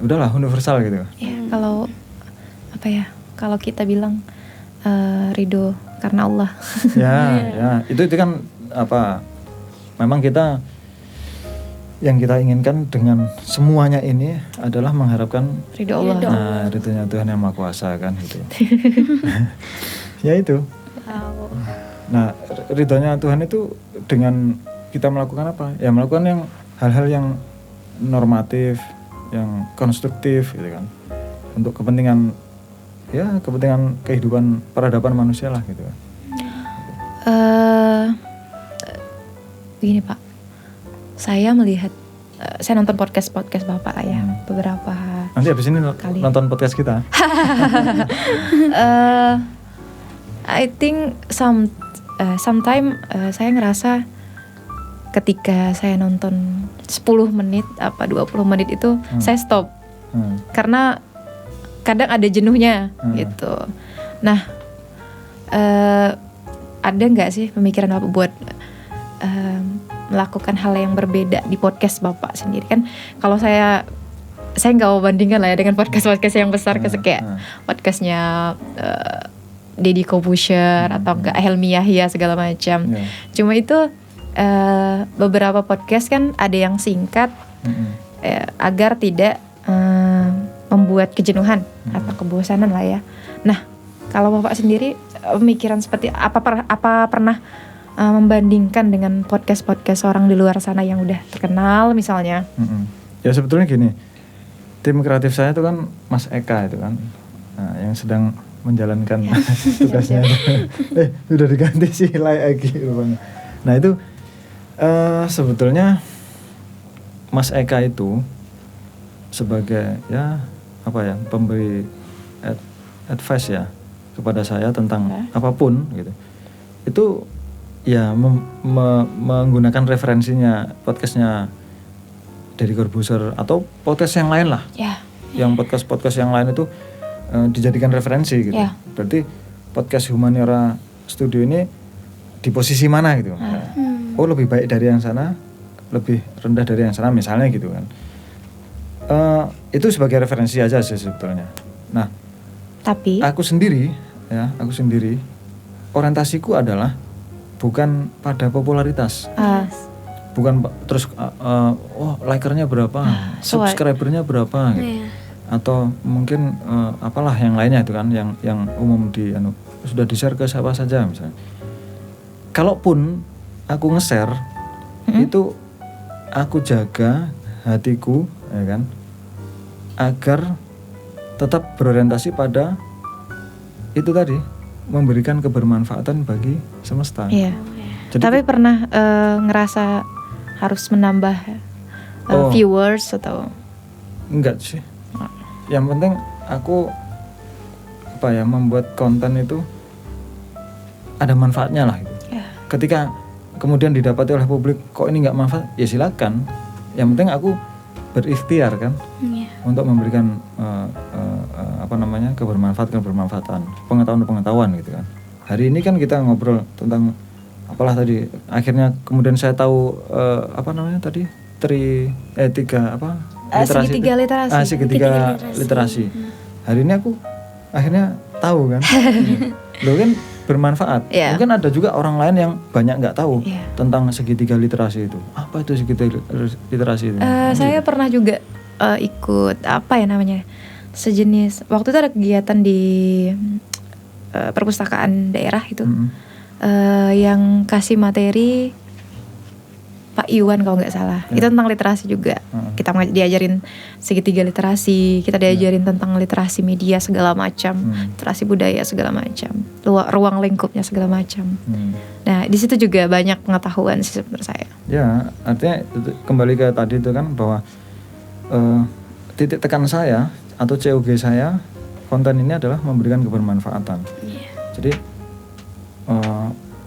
[SPEAKER 3] udahlah universal gitu.
[SPEAKER 2] Kalau kita bilang ridho karena Allah.
[SPEAKER 3] ya, itu kan memang yang kita inginkan dengan semuanya ini adalah mengharapkan
[SPEAKER 2] ridho Allah.
[SPEAKER 3] Nah, ridhonya Tuhan yang Maha Kuasa kan gitu. Ya itu. Nah, ridhonya Tuhan itu dengan kita melakukan apa? Ya melakukan yang hal-hal yang normatif, yang konstruktif gitu kan. Untuk kepentingan kehidupan peradaban manusia lah gitu.
[SPEAKER 2] begini Pak, saya melihat saya nonton podcast Bapak lah ya beberapa
[SPEAKER 3] Nanti habis ini
[SPEAKER 2] kali.
[SPEAKER 3] nonton podcast kita.
[SPEAKER 2] I think sometime saya ngerasa ketika saya nonton 10 menit apa 20 menit itu saya stop. Karena kadang ada jenuhnya gitu. Nah, ada nggak sih pemikiran Bapak buat melakukan hal yang berbeda di podcast Bapak sendiri? Kan kalau saya nggak mau bandingkan lah ya dengan podcast yang besar kayak podcastnya Deddy Corbuzier atau enggak Helmi Yahya segala macam. Cuma itu beberapa podcast kan ada yang singkat agar tidak membuat kejenuhan atau kebosanan lah ya. Nah, kalau Bapak sendiri pemikiran seperti apa pernah membandingkan dengan podcast orang di luar sana yang udah terkenal misalnya?
[SPEAKER 3] Ya sebetulnya gini, tim kreatif saya itu kan Mas Eka itu kan, yang sedang menjalankan tugasnya. Sudah diganti sih lagi rupanya. Nah itu sebetulnya Mas Eka itu sebagai pemberi advice ya kepada saya tentang apapun gitu. Itu ya menggunakan referensinya podcastnya Deddy Corbuzier atau podcast yang lain lah. Yang podcast yang lain itu dijadikan referensi gitu. Berarti podcast Humaniora Studio ini di posisi mana gitu. Oh lebih baik dari yang sana, lebih rendah dari yang sana misalnya gitu kan. Itu sebagai referensi aja sih sebetulnya. Nah, tapi aku sendiri orientasiku adalah bukan pada popularitas. Bukan terus likernya berapa, subscribernya berapa gitu. Atau mungkin apalah yang lainnya itu kan yang umum sudah di-share ke siapa saja misalnya. Kalaupun aku nge-share itu aku jaga hatiku ya kan agar tetap berorientasi pada itu tadi, memberikan kebermanfaatan bagi semesta. Jadi,
[SPEAKER 2] tapi pernah ngerasa harus menambah viewers atau
[SPEAKER 3] enggak sih? Yang penting aku membuat konten itu ada manfaatnya lah gitu. Ketika kemudian didapati oleh publik kok ini nggak manfaat, ya silakan. Yang penting aku berikhtiar kan untuk memberikan kebermanfaatan, pengetahuan gitu kan. Hari ini kan kita ngobrol tentang apalah tadi, akhirnya kemudian saya tahu segitiga literasi. Hari ini aku akhirnya tahu kan. Loh kan bermanfaat. Mungkin ada juga orang lain yang banyak nggak tahu tentang segitiga literasi itu. Apa itu segitiga literasi itu?
[SPEAKER 2] Saya pernah juga ikut sejenis. Waktu itu ada kegiatan di perpustakaan daerah itu yang kasih materi Pak Iwan kalau nggak salah. Itu tentang literasi juga. Kita diajarin segitiga literasi, kita diajarin tentang literasi media segala macam, literasi budaya segala macam, ruang lingkupnya segala macam. Nah, di situ juga banyak pengetahuan sih menurut saya.
[SPEAKER 3] Ya, artinya kembali ke tadi itu kan bahwa titik tekan saya atau COG saya konten ini adalah memberikan kebermanfaatan. Jadi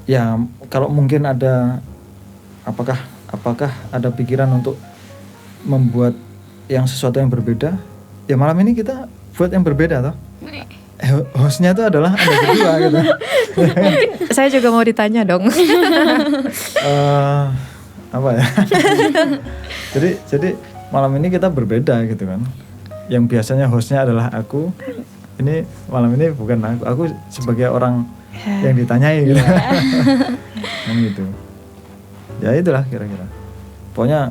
[SPEAKER 3] ya kalau mungkin ada apakah ada pikiran untuk membuat yang sesuatu yang berbeda? Ya malam ini kita buat yang berbeda toh. Hostnya itu adalah Anda berdua gitu.
[SPEAKER 2] Mungkin saya juga mau ditanya dong.
[SPEAKER 3] Jadi malam ini kita berbeda gitu kan. Yang biasanya hostnya adalah aku. Ini malam ini bukan aku sebagai orang yang ditanyai gitu. Gitu. Ya itulah kira-kira. Pokoknya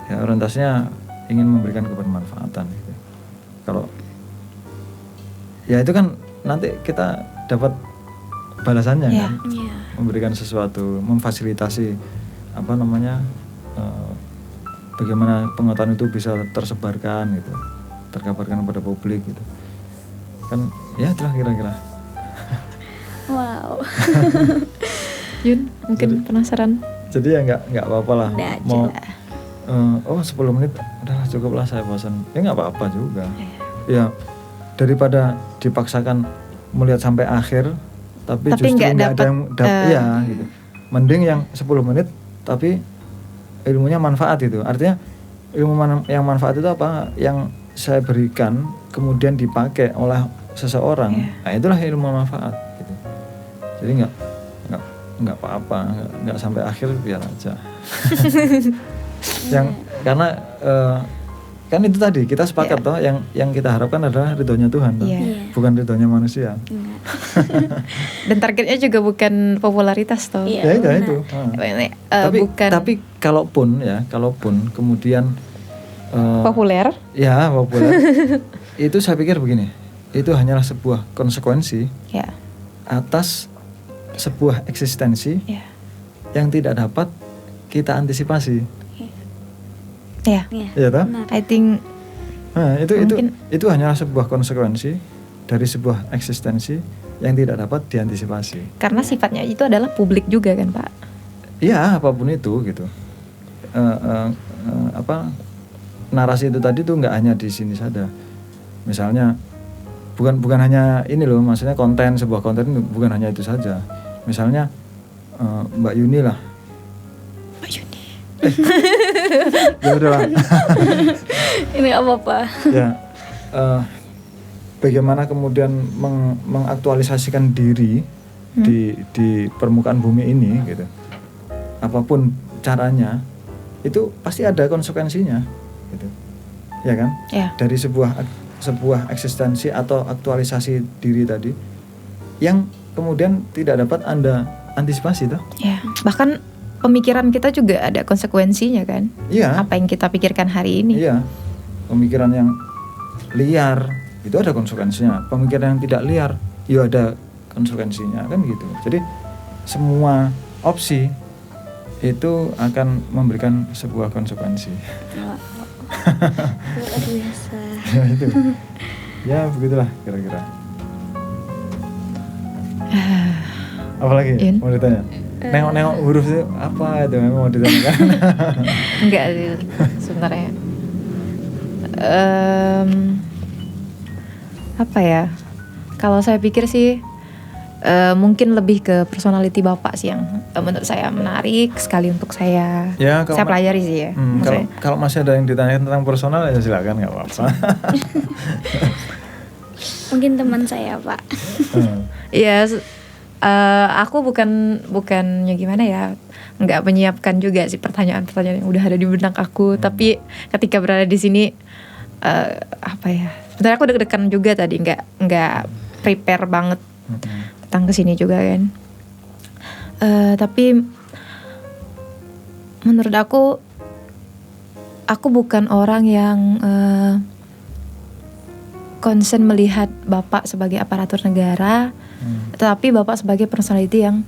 [SPEAKER 3] ya orientasinya ingin memberikan kebermanfaatan gitu. Kalau ya itu kan nanti kita dapat balasannya kan. Memberikan sesuatu, memfasilitasi bagaimana pengetahuan itu bisa tersebarkan gitu, terkabarkan kepada publik gitu. Kan ya itulah kira-kira.
[SPEAKER 1] Wow.
[SPEAKER 2] Yun, mungkin penasaran
[SPEAKER 3] Jadi ya nggak apa-apa lah.
[SPEAKER 1] Udah aja
[SPEAKER 3] Mau
[SPEAKER 1] lah.
[SPEAKER 3] 10 menit udahlah cukup lah saya bosan. Ya nggak apa-apa juga. Ya daripada dipaksakan melihat sampai akhir tapi justru nggak ada yang iya gitu. Mending yang 10 menit tapi ilmunya manfaat itu. Artinya ilmu yang manfaat itu apa? Yang saya berikan kemudian dipakai oleh seseorang. Nah itulah ilmu manfaat gitu. Jadi nggak apa-apa, nggak sampai akhir biar aja. Yang karena kan itu tadi kita sepakat toh yang kita harapkan adalah ridhonya Tuhan toh, bukan ridhonya manusia.
[SPEAKER 2] Dan targetnya juga bukan popularitas toh.
[SPEAKER 3] Ya itu. Tapi kalaupun kemudian
[SPEAKER 2] populer.
[SPEAKER 3] Ya populer. Itu saya pikir begini, itu hanyalah sebuah konsekuensi atas sebuah eksistensi yang tidak dapat kita antisipasi. Iya toh?
[SPEAKER 2] I think
[SPEAKER 3] itu hanyalah sebuah konsekuensi dari sebuah eksistensi yang tidak dapat diantisipasi.
[SPEAKER 2] Karena sifatnya itu adalah publik juga kan Pak?
[SPEAKER 3] Iya, apapun itu gitu. Narasi itu tadi tuh nggak hanya di sini saja. Misalnya bukan hanya ini loh, maksudnya sebuah konten bukan hanya itu saja. Misalnya Mbak Yuni lah.
[SPEAKER 2] Mbak Yuni.
[SPEAKER 3] Ya udahlah.
[SPEAKER 1] Ini apa-apa.
[SPEAKER 3] Ya. Bagaimana kemudian mengaktualisasikan diri di permukaan bumi ini gitu. Apapun caranya itu pasti ada konsekuensinya gitu. Ya kan? Dari sebuah eksistensi atau aktualisasi diri tadi yang kemudian tidak dapat Anda antisipasi toh?
[SPEAKER 2] Ya, bahkan pemikiran kita juga ada konsekuensinya kan?
[SPEAKER 3] Iya.
[SPEAKER 2] Apa yang kita pikirkan hari ini?
[SPEAKER 3] Iya. Pemikiran yang liar itu ada konsekuensinya. Pemikiran yang tidak liar, ya ada konsekuensinya kan gitu. Jadi semua opsi itu akan memberikan sebuah konsekuensi.
[SPEAKER 1] Luar biasa.
[SPEAKER 3] Ya itu. Ya begitulah kira-kira. Apalagi mau ditanya? Nengok huruf itu apa itu memang mau ditanyakan?
[SPEAKER 2] Enggak sih sebenarnya. Apa ya? Kalau saya pikir sih mungkin lebih ke personality Bapak sih yang menurut saya menarik sekali untuk saya pelajari sih ya.
[SPEAKER 3] Kalau masih ada yang ditanyakan tentang personal ya silakan, nggak apa-apa.
[SPEAKER 1] Mungkin teman saya Pak.
[SPEAKER 2] Ya, aku bukannya gimana ya, nggak menyiapkan juga sih pertanyaan-pertanyaan yang udah ada di benak aku. Tapi ketika berada di sini apa ya? Sebenarnya aku deg-degan juga tadi, nggak prepare banget tentang kesini juga kan. Tapi menurut aku bukan orang yang concern melihat Bapak sebagai aparatur negara, tetapi Bapak sebagai personality yang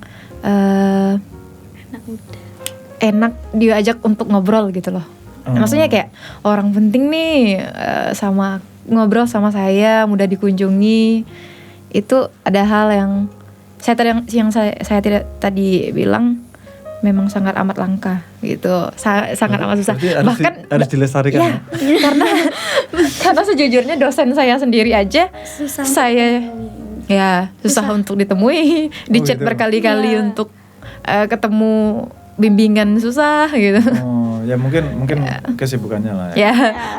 [SPEAKER 2] enak diajak untuk ngobrol gitu loh. Maksudnya kayak orang penting nih sama ngobrol sama saya, mudah dikunjungi. Itu ada hal yang saya tidak tadi bilang memang sangat amat langka gitu, sangat amat susah. Bahkan
[SPEAKER 3] harus dilestarikan
[SPEAKER 2] ya, karena sejujurnya dosen saya sendiri aja susah untuk ditemui, di chat
[SPEAKER 3] gitu.
[SPEAKER 2] berkali-kali untuk ketemu bimbingan susah gitu.
[SPEAKER 3] Oh ya mungkin kesibukannya lah ya.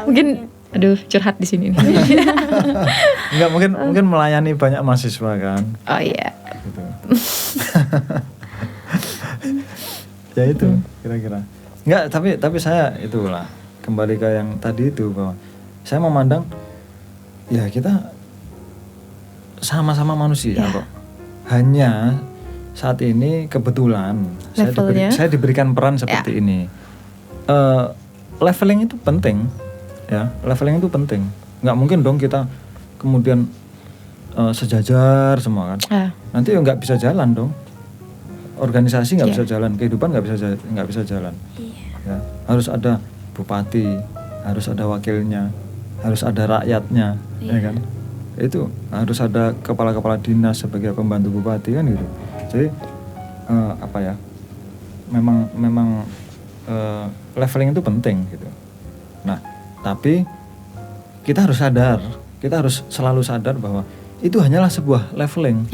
[SPEAKER 2] Mungkin aduh curhat di sini nih.
[SPEAKER 3] Enggak, mungkin melayani banyak mahasiswa kan.
[SPEAKER 2] Oh iya.
[SPEAKER 3] Gitu. Ya itu kira-kira. Enggak, tapi saya itulah kembali ke yang tadi itu, bahwa saya memandang ya kita sama-sama manusia kok. Hanya saat ini kebetulan saya diberikan peran seperti ini. Leveling itu penting. Ya, leveling itu penting. Nggak mungkin dong kita kemudian sejajar semua kan. Nanti ya nggak bisa jalan dong. Organisasi nggak bisa jalan, kehidupan nggak bisa jalan. Ya, harus ada bupati, harus ada wakilnya, harus ada rakyatnya, ya kan. Itu harus ada kepala-kepala dinas sebagai pembantu bupati kan gitu. Jadi memang leveling itu penting gitu. Nah, tapi kita harus selalu sadar bahwa itu hanyalah sebuah leveling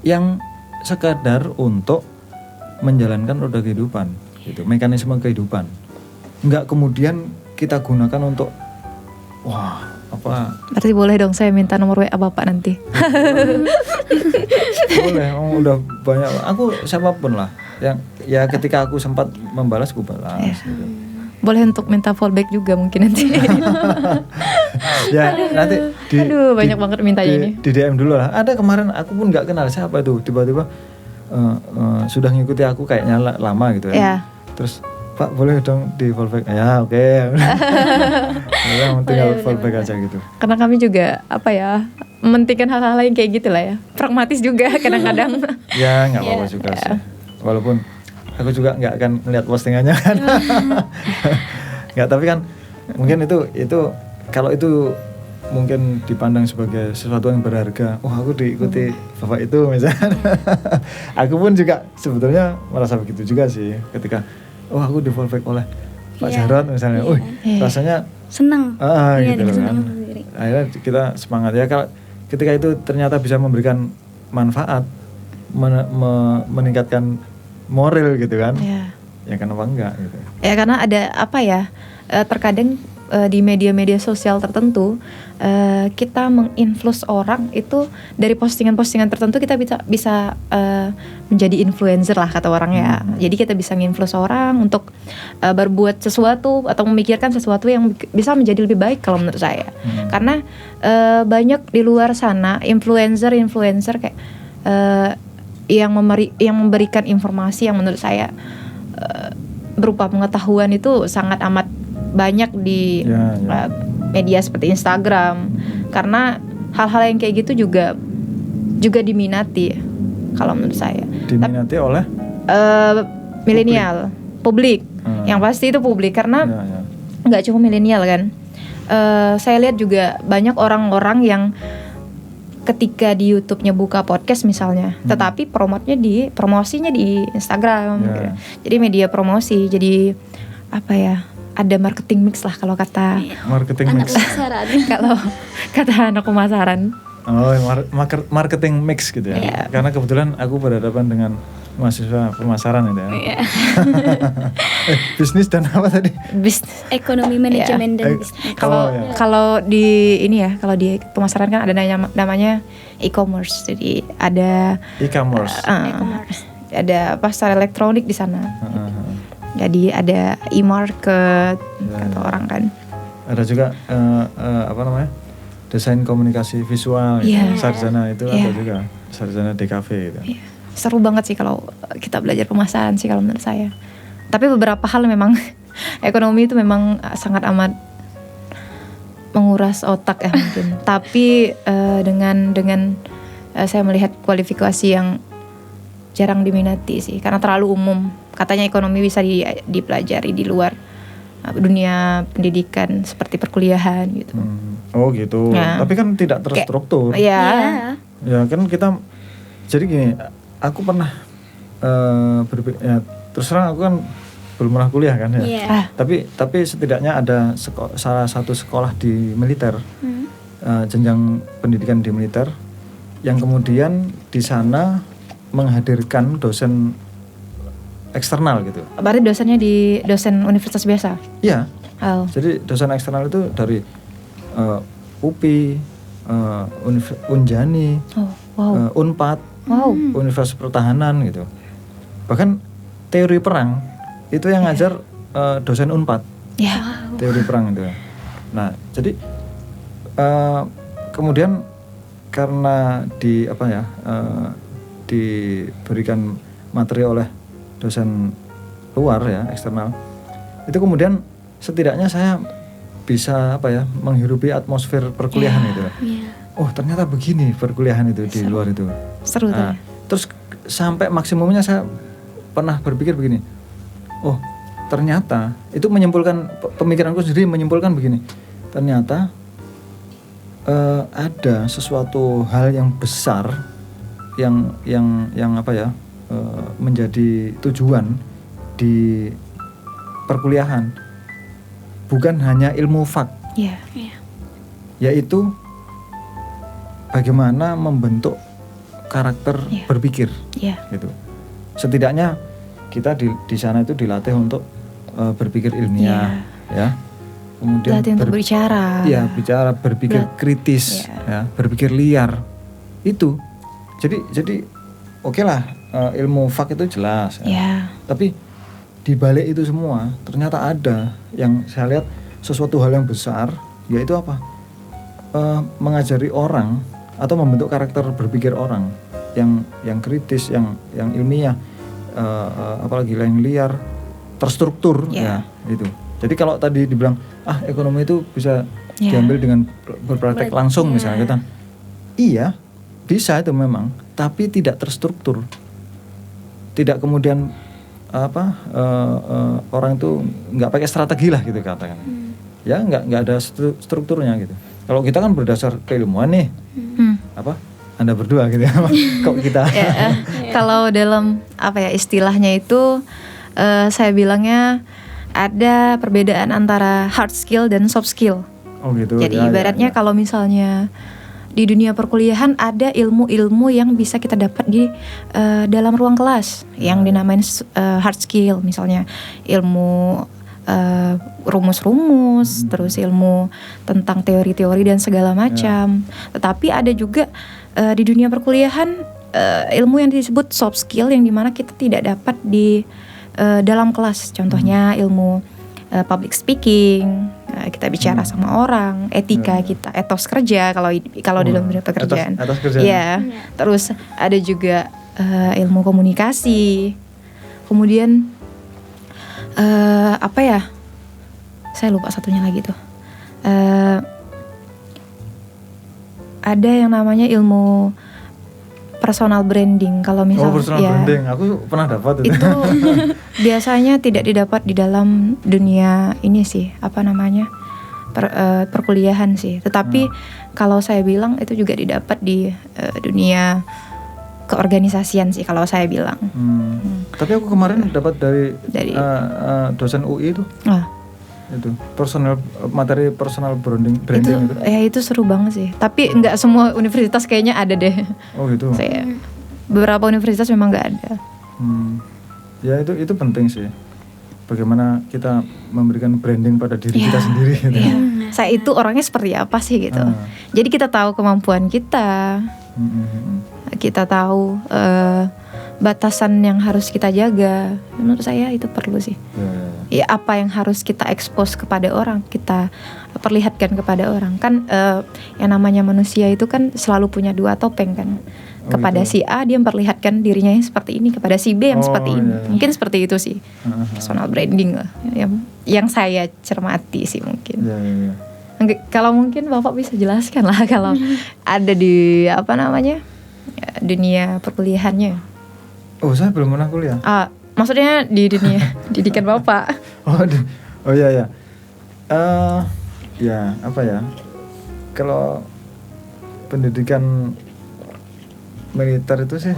[SPEAKER 3] yang sekadar untuk menjalankan roda kehidupan, gitu, mekanisme kehidupan. Nggak kemudian kita gunakan untuk
[SPEAKER 2] Berarti boleh dong saya minta nomor WA Bapak nanti.
[SPEAKER 3] Boleh, udah banyak. Aku siapapun lah yang ya ketika aku sempat membalas, aku balas. Gitu.
[SPEAKER 2] Boleh untuk minta fallback juga mungkin nanti.
[SPEAKER 3] Ya nanti
[SPEAKER 2] banyak banget mintanya ini.
[SPEAKER 3] Di DM dulu lah. Ada kemarin aku pun nggak kenal siapa itu, tiba-tiba sudah ngikuti aku kayaknya lama gitu ya. Terus Pak boleh dong di fallback. Ya oke. Tinggal fallback aja gitu.
[SPEAKER 2] Karena kami juga mementingkan hal-hal lain kayak gitulah ya. Pragmatis juga kadang-kadang.
[SPEAKER 3] Ya nggak apa-apa juga sih. Walaupun aku juga nggak akan melihat postingannya kan. Nggak, tapi kan mungkin itu kalau itu mungkin dipandang sebagai sesuatu yang berharga. Aku diikuti bapak itu misalnya. Aku pun juga sebetulnya merasa begitu juga sih ketika aku di fallback oleh Pak Jarod misalnya. Rasanya
[SPEAKER 1] senang.
[SPEAKER 3] Gitu kan. Akhirnya kita semangat ya kalau ketika itu ternyata bisa memberikan manfaat, meningkatkan moral gitu kan. Ya kenapa enggak gitu.
[SPEAKER 2] Ya karena ada terkadang di media-media sosial tertentu kita menginfluence orang itu dari postingan-postingan tertentu, kita bisa menjadi influencer lah kata orang ya. Jadi kita bisa nginfluence orang untuk berbuat sesuatu atau memikirkan sesuatu yang bisa menjadi lebih baik kalau menurut saya. Karena banyak di luar sana influencer kayak yang memberikan informasi yang menurut saya berupa pengetahuan itu sangat amat banyak di media seperti Instagram. Karena hal-hal yang kayak gitu juga diminati kalau menurut saya.
[SPEAKER 3] Diminati oleh
[SPEAKER 2] milenial, publik. Yang pasti itu publik karena nggak cuma milenial kan. Saya lihat juga banyak orang-orang yang ketika di YouTube-nya buka podcast misalnya, tetapi promosinya di Instagram. Gitu. Jadi media promosi, jadi ada marketing mix lah kalau kata
[SPEAKER 3] marketing mix.
[SPEAKER 2] Kalau kata anak pemasaran.
[SPEAKER 3] Marketing mix gitu ya. Karena kebetulan aku berhadapan dengan mahasiswa pemasaran gitu ya. Bisnis dan apa tadi?
[SPEAKER 1] Ekonomi, manajemen dan bisnis.
[SPEAKER 2] Kalau di kalau di pemasaran kan ada namanya e-commerce. Jadi ada
[SPEAKER 3] e-commerce.
[SPEAKER 2] Ada pasar elektronik di sana. Jadi ada e-market kata orang kan.
[SPEAKER 3] Ada juga desain komunikasi visual, sarjana itu ada juga, sarjana DKV gitu.
[SPEAKER 2] Seru banget sih kalau kita belajar pemasaran sih kalau menurut saya. Tapi beberapa hal memang ekonomi itu memang sangat amat menguras otak ya mungkin. Tapi dengan saya melihat kualifikasi yang jarang diminati sih karena terlalu umum. Katanya ekonomi bisa dipelajari di luar dunia pendidikan seperti perkuliahan gitu.
[SPEAKER 3] Oh gitu. Tapi kan tidak terstruktur.
[SPEAKER 2] Ya
[SPEAKER 3] kan kita jadi gini. Aku pernah terus terang aku kan belum pernah kuliah kan ya. Tapi setidaknya ada salah satu sekolah di militer, jenjang pendidikan di militer, yang kemudian di sana menghadirkan dosen eksternal gitu.
[SPEAKER 2] Berarti dosennya dosen universitas biasa?
[SPEAKER 3] Iya. Jadi dosen eksternal itu dari UPI, Unjani, Unpad, Universitas Pertahanan gitu. Bahkan teori perang itu yang ngajar dosen Unpad. Teori perang itu. Nah, jadi kemudian karena diberikan materi oleh dosen luar ya, eksternal. Itu kemudian setidaknya saya bisa menghirupi atmosfer perkuliahan itu. Oh, ternyata begini perkuliahan itu di luar itu.
[SPEAKER 2] Seru tuh.
[SPEAKER 3] Terus sampai maksimumnya saya pernah berpikir begini. Oh, ternyata itu menyimpulkan, pemikiranku sendiri menyimpulkan begini. Ternyata ada sesuatu hal yang besar yang menjadi tujuan di perkuliahan bukan hanya ilmu fak,
[SPEAKER 2] Iya.
[SPEAKER 3] yaitu bagaimana membentuk karakter berpikir, gitu. Setidaknya kita di sana itu dilatih untuk berpikir ilmiah, ya. Kemudian
[SPEAKER 2] Dilatih untuk berbicara.
[SPEAKER 3] Iya, bicara, berpikir kritis, ya, berpikir liar. Itu. Jadi oke lah, ilmu fak itu jelas, ya. Tapi di balik itu semua ternyata ada yang saya lihat sesuatu hal yang besar, yaitu apa? Mengajari orang atau membentuk karakter berpikir orang yang kritis, yang ilmiah, apalagi yang liar, terstruktur, ya itu. Jadi kalau tadi dibilang ekonomi itu bisa diambil dengan berpraktek langsung misalnya, kita, iya bisa itu memang, tapi tidak terstruktur, tidak kemudian orang itu nggak pakai strategi lah gitu katakan, ya nggak ada strukturnya gitu. Kalau kita kan berdasar keilmuan nih, Anda berdua gitu ya, kok kita?
[SPEAKER 2] Kalau dalam istilahnya itu saya bilangnya ada perbedaan antara hard skill dan soft skill.
[SPEAKER 3] Oh gitu.
[SPEAKER 2] Jadi ibaratnya kalau misalnya di dunia perkuliahan ada ilmu-ilmu yang bisa kita dapat di dalam ruang kelas yang dinamain hard skill, misalnya ilmu rumus-rumus, terus ilmu tentang teori-teori dan segala macam. Tetapi ada juga di dunia perkuliahan ilmu yang disebut soft skill yang dimana kita tidak dapat di dalam kelas. Contohnya ilmu public speaking, kita bicara sama orang, etika kita, etos kerja kalau dalam dunia pekerjaan.
[SPEAKER 3] Etos kerja.
[SPEAKER 2] Ya. Terus ada juga ilmu komunikasi. Kemudian saya lupa satunya lagi tuh. Ada yang namanya ilmu personal branding. Kalau misalnya
[SPEAKER 3] personal branding, aku pernah dapat
[SPEAKER 2] itu biasanya tidak didapat di dalam dunia ini sih, perkuliahan sih. Tetapi kalau saya bilang itu juga didapat di dunia keorganisasian sih kalau saya bilang.
[SPEAKER 3] Tapi aku kemarin dapat dari dosen UI itu. Itu materi personal branding itu.
[SPEAKER 2] Itu seru banget sih. Tapi nggak semua universitas kayaknya ada deh.
[SPEAKER 3] Oh gitu.
[SPEAKER 2] Beberapa universitas memang nggak ada.
[SPEAKER 3] Ya itu penting sih. Bagaimana kita memberikan branding pada diri kita sendiri gitu.
[SPEAKER 2] Saya itu orangnya seperti apa sih gitu. Jadi kita tahu kemampuan kita. Kita tahu batasan yang harus kita jaga. Menurut saya itu perlu sih. Ya apa yang harus kita expose kepada orang, kita perlihatkan kepada orang. Kan yang namanya manusia itu kan selalu punya dua topeng kan. Kepada si A dia memperlihatkan dirinya yang seperti ini, kepada si B yang seperti ini. Mungkin seperti itu sih. Personal branding lah yang saya cermati sih mungkin. Kalau mungkin Bapak bisa jelaskan lah kalau ada di dunia perkuliahannya.
[SPEAKER 3] Oh, saya belum pernah kuliah.
[SPEAKER 2] Maksudnya di dunia didikan Bapak.
[SPEAKER 3] Iya. Kalau pendidikan militer itu sih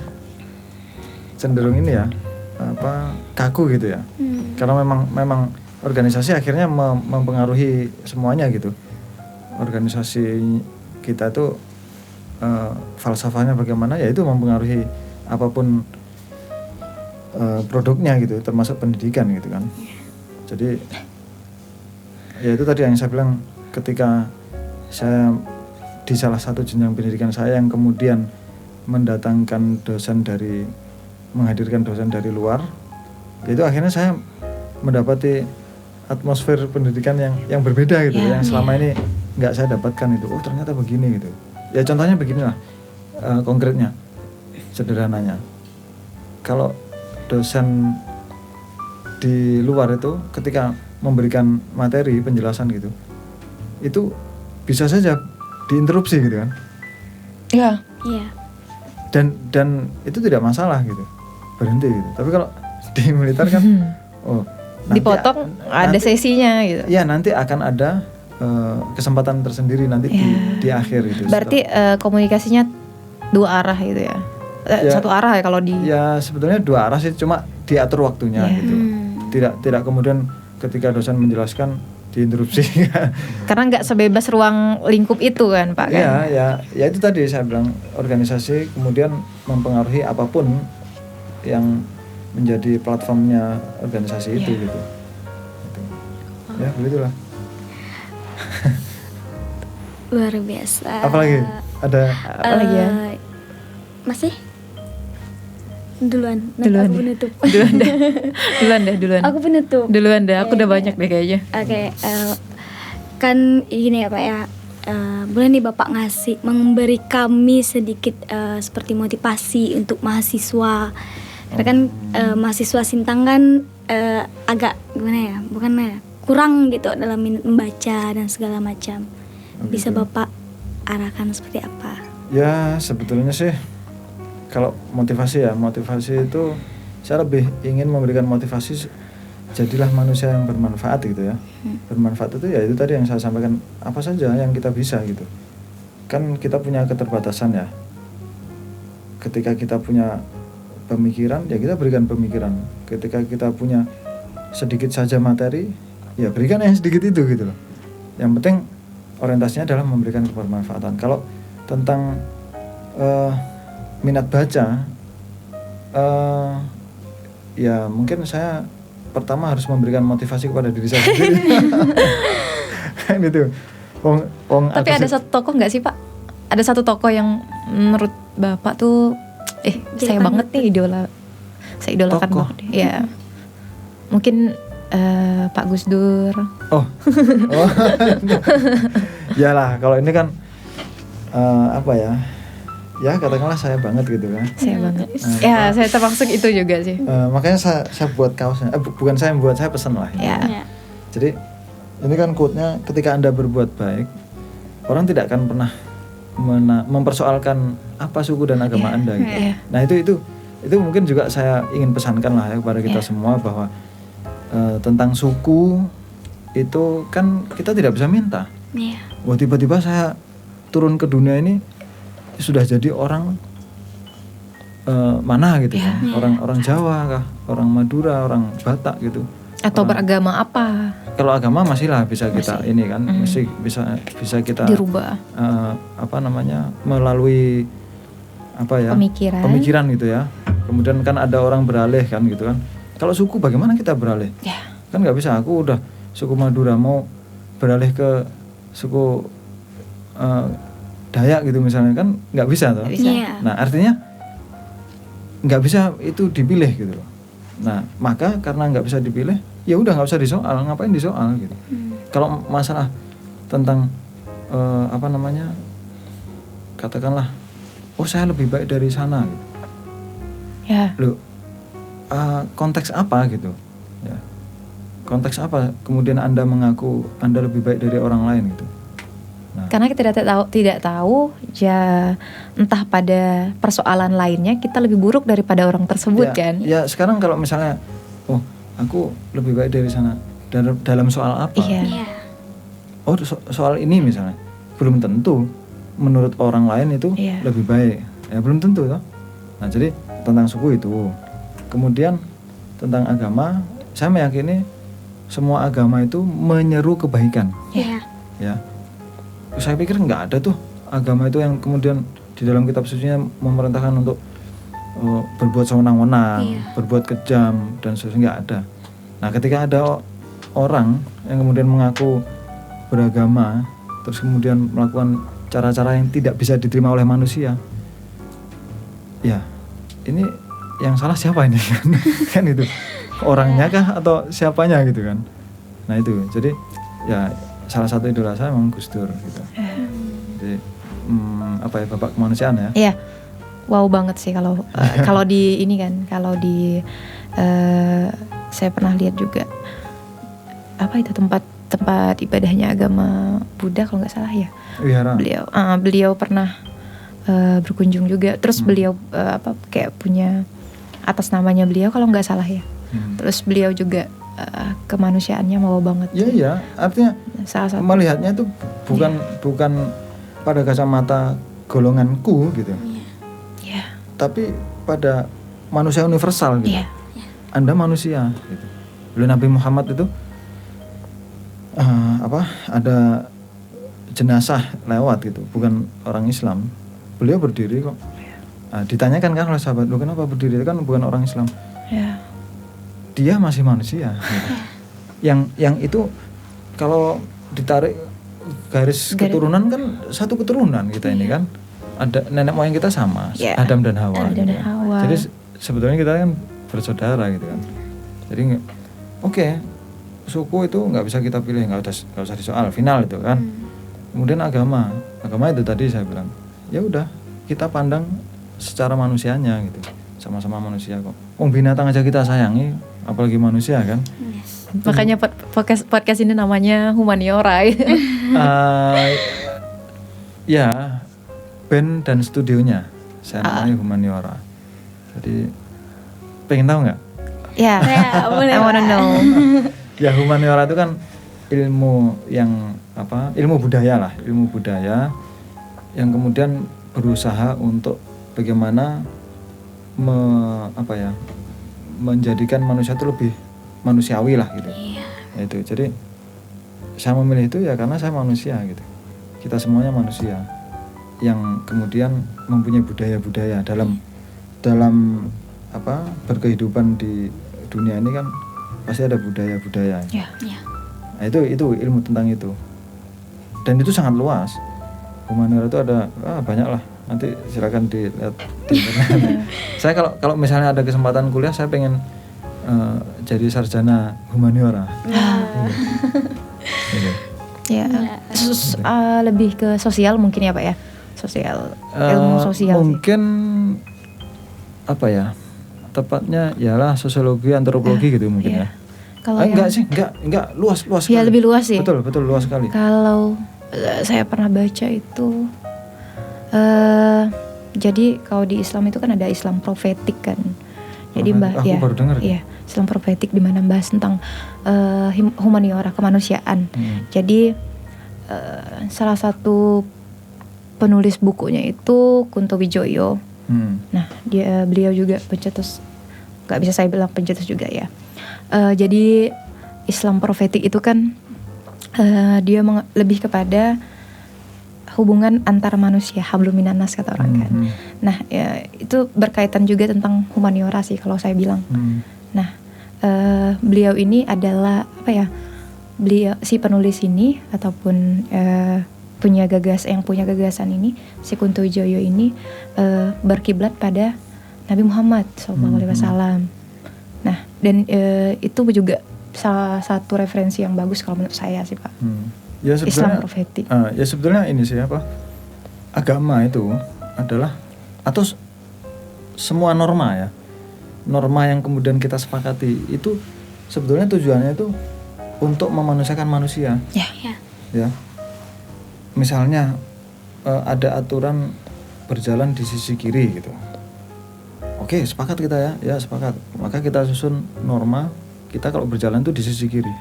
[SPEAKER 3] cenderung ini ya, kaku gitu ya. Karena memang organisasi akhirnya mempengaruhi semuanya gitu. Organisasi kita tuh falsafahnya bagaimana, ya itu mempengaruhi apapun produknya gitu, termasuk pendidikan gitu kan. Jadi ya itu tadi yang saya bilang, ketika saya di salah satu jenjang pendidikan saya yang kemudian menghadirkan dosen dari luar, itu akhirnya saya mendapati atmosfer pendidikan yang berbeda gitu, yang selama ini nggak saya dapatkan itu. Oh ternyata begini gitu. Ya contohnya beginilah, konkretnya, sederhananya. Kalau dosen di luar itu ketika memberikan materi penjelasan gitu, itu bisa saja diinterupsi gitu kan?
[SPEAKER 2] Iya.
[SPEAKER 3] Dan itu tidak masalah gitu, berhenti gitu. Tapi kalau di militer kan,
[SPEAKER 2] dipotong, ada sesinya gitu.
[SPEAKER 3] Ya nanti akan ada kesempatan tersendiri nanti di akhir gitu.
[SPEAKER 2] Berarti komunikasinya dua arah gitu ya? Satu arah ya kalau di.
[SPEAKER 3] Ya sebetulnya dua arah sih, cuma diatur waktunya gitu. Tidak kemudian ketika dosen menjelaskan diinterupsi.
[SPEAKER 2] Karena nggak sebebas ruang lingkup itu kan Pak kan?
[SPEAKER 3] Ya itu tadi saya bilang, organisasi kemudian mempengaruhi apapun yang menjadi platformnya organisasi itu gitu. Ya begitulah.
[SPEAKER 1] Luar biasa.
[SPEAKER 3] Apalagi ada
[SPEAKER 2] Apalagi ya?
[SPEAKER 1] Masih? Duluan.
[SPEAKER 2] Duluan
[SPEAKER 1] Aku
[SPEAKER 2] deh.
[SPEAKER 1] penutup.
[SPEAKER 2] Duluan.
[SPEAKER 1] Aku penutup.
[SPEAKER 2] Duluan deh. Aku udah banyak deh kayaknya.
[SPEAKER 1] Oke, kan gini ya Pak ya, boleh nih Bapak memberi kami sedikit seperti motivasi untuk mahasiswa. Karena kan mahasiswa Sintang kan agak gimana ya, bukan ya, kurang gitu dalam membaca dan segala macam. Bisa Bapak arahkan seperti apa?
[SPEAKER 3] Ya sebetulnya sih kalau motivasi itu saya lebih ingin memberikan motivasi, jadilah manusia yang bermanfaat gitu ya. Bermanfaat itu ya itu tadi yang saya sampaikan, apa saja yang kita bisa gitu. Kan kita punya keterbatasan ya. Ketika kita punya pemikiran ya kita berikan pemikiran. Ketika kita punya sedikit saja materi ya berikan yang sedikit itu gitu loh. Yang penting orientasinya adalah memberikan kebermanfaatan. Kalau tentang minat baca, ya mungkin saya pertama harus memberikan motivasi kepada diri saya sendiri. Kan itu.
[SPEAKER 2] Tapi ada satu tokoh nggak sih Pak? Ada satu tokoh yang menurut Bapak tuh, saya banget nih idola. Saya idolakan
[SPEAKER 3] Tokoh?
[SPEAKER 2] banget. Ya, mungkin Pak Gus Dur.
[SPEAKER 3] Oh. Yalah, kalau ini kan apa ya? Ya katakanlah saya banget gitu kan.
[SPEAKER 2] Saya banget. Ya, saya termasuk itu juga sih.
[SPEAKER 3] Makanya saya buat kaosnya. Bukan saya yang buat, saya pesen lah.
[SPEAKER 2] Ya.
[SPEAKER 3] Jadi ini kan quote-nya, ketika Anda berbuat baik, orang tidak akan pernah mempersoalkan apa suku dan agama Anda gitu. Nah, itu mungkin juga saya ingin pesankan lah ya kepada kita semua bahwa tentang suku itu kan kita tidak bisa minta. Wah, tiba-tiba saya turun ke dunia ini sudah jadi orang mana gitu kan, orang Jawa kah, orang Madura, orang Batak gitu,
[SPEAKER 2] atau beragama apa?
[SPEAKER 3] Kalau agama masih lah bisa kita ini kan, masih bisa kita
[SPEAKER 2] dirubah,
[SPEAKER 3] melalui apa ya, pemikiran gitu ya. Kemudian kan ada orang beralih kan gitu kan. Kalau suku bagaimana kita beralih? Kan nggak bisa. Aku udah suku Madura mau beralih ke suku Dayak gitu misalnya, kan nggak bisa toh. Nah artinya nggak bisa itu dipilih gitu loh. Nah maka karena nggak bisa dipilih, ya udah nggak usah disoal, ngapain disoal gitu. Kalau masalah tentang katakanlah, oh saya lebih baik dari sana gitu. Loh, konteks apa gitu ya, konteks apa kemudian Anda mengaku Anda lebih baik dari orang lain gitu. Nah,
[SPEAKER 2] karena kita tidak tahu ya, entah pada persoalan lainnya kita lebih buruk daripada orang tersebut kan.
[SPEAKER 3] Ya sekarang kalau misalnya, oh aku lebih baik dari sana dalam soal apa? Oh soal ini misalnya, belum tentu menurut orang lain itu lebih baik. Ya belum tentu toh. Nah jadi tentang suku itu, kemudian tentang agama, saya meyakini semua agama itu menyeru kebaikan. Ya. Saya pikir nggak ada tuh agama itu yang kemudian di dalam kitab sucinya memerintahkan untuk berbuat sewenang-wenang, berbuat kejam dan seterusnya, nggak ada. Nah ketika ada orang yang kemudian mengaku beragama terus kemudian melakukan cara-cara yang tidak bisa diterima oleh manusia, ya ini yang salah siapa ini kan itu orangnya kah atau siapanya gitu kan. Nah itu jadi ya salah satu idola saya memang Gus Dur gitu. Jadi bapak kemanusiaan ya.
[SPEAKER 2] Iya. Wow banget sih kalau kalau di ini kan, kalau di saya pernah lihat juga apa itu tempat ibadahnya agama Buddha kalau nggak salah ya.
[SPEAKER 3] Wihara.
[SPEAKER 2] Beliau pernah berkunjung juga. Terus beliau kayak punya atas namanya beliau kalau nggak salah ya. Terus beliau juga kemanusiaannya mau banget.
[SPEAKER 3] Iya, artinya melihatnya itu bukan pada kacamata golonganku gitu. Tapi pada manusia universal gitu. Anda manusia gitu. Beliau Nabi Muhammad itu ada jenazah lewat gitu, bukan orang Islam, beliau berdiri kok. Ditanyakan kan oleh sahabat, lu kenapa berdiri, kan bukan orang Islam. Dia masih manusia gitu. Yang itu kalau ditarik garis keturunan kan satu keturunan kita ini kan, ada nenek moyang kita sama, Adam dan Hawa. Jadi sebetulnya kita kan bersaudara gitu kan. Jadi oke, suku itu nggak bisa kita pilih, nggak usah disoal, final itu kan. Kemudian agama itu tadi saya bilang, ya udah kita pandang secara manusianya gitu, sama-sama manusia kok. Binatang aja kita sayangi, apalagi manusia kan.
[SPEAKER 2] Makanya podcast ini namanya Humaniora.
[SPEAKER 3] Ya, band dan studionya saya namanya Humaniora. Jadi pengen tahu nggak?
[SPEAKER 2] Ya, I wanna know.
[SPEAKER 3] Ya, Humaniora itu kan ilmu yang ilmu budaya yang kemudian berusaha untuk bagaimana menjadikan manusia itu lebih manusiawi lah gitu. Itu jadi saya memilih itu ya karena saya manusia gitu. Kita semuanya manusia yang kemudian mempunyai budaya-budaya dalam berkehidupan di dunia ini kan pasti ada budaya-budaya. Nah, itu ilmu tentang itu. Dan itu sangat luas. Humaniora itu ada banyak lah. Nanti silakan dilihat di internet. Saya kalau misalnya ada kesempatan kuliah, saya pengen jadi sarjana humaniora.
[SPEAKER 2] Lebih ke sosial mungkin ya Pak ya. Sosial, ilmu sosial.
[SPEAKER 3] Mungkin tepatnya ialah sosiologi, antropologi gitu mungkin ya.
[SPEAKER 2] Kalau
[SPEAKER 3] enggak luas
[SPEAKER 2] ya
[SPEAKER 3] sekali.
[SPEAKER 2] Lebih luas sih.
[SPEAKER 3] Betul luas sekali.
[SPEAKER 2] Kalau saya pernah baca itu jadi kalau di Islam itu kan ada Islam profetik kan. Jadi
[SPEAKER 3] baru dengar.
[SPEAKER 2] Iya, Islam profetik di mana bahas tentang humaniora, kemanusiaan. Jadi salah satu penulis bukunya itu Kunto Wijoyo. Nah, beliau juga pencetus, nggak bisa saya bilang pencetus juga ya. Jadi Islam profetik itu kan dia lebih kepada hubungan antar manusia, hablum minan nas kata orang kan. Nah, ya, itu berkaitan juga tentang humaniora sih kalau saya bilang. Nah, beliau ini adalah beliau si penulis ini ataupun punya gagasan ini, si Kunto Wijoyo ini berkiblat pada Nabi Muhammad SAW. Nah, dan itu juga salah satu referensi yang bagus kalau menurut saya sih Pak.
[SPEAKER 3] Ya,
[SPEAKER 2] Islam profetik.
[SPEAKER 3] Ya sebetulnya ini sih agama itu adalah atau semua norma ya, norma yang kemudian kita sepakati itu sebetulnya tujuannya itu untuk memanusiakan manusia. Ya. Misalnya ada aturan berjalan di sisi kiri gitu. Oke, sepakat kita ya sepakat. Maka kita susun norma kita kalau berjalan tuh di sisi kiri.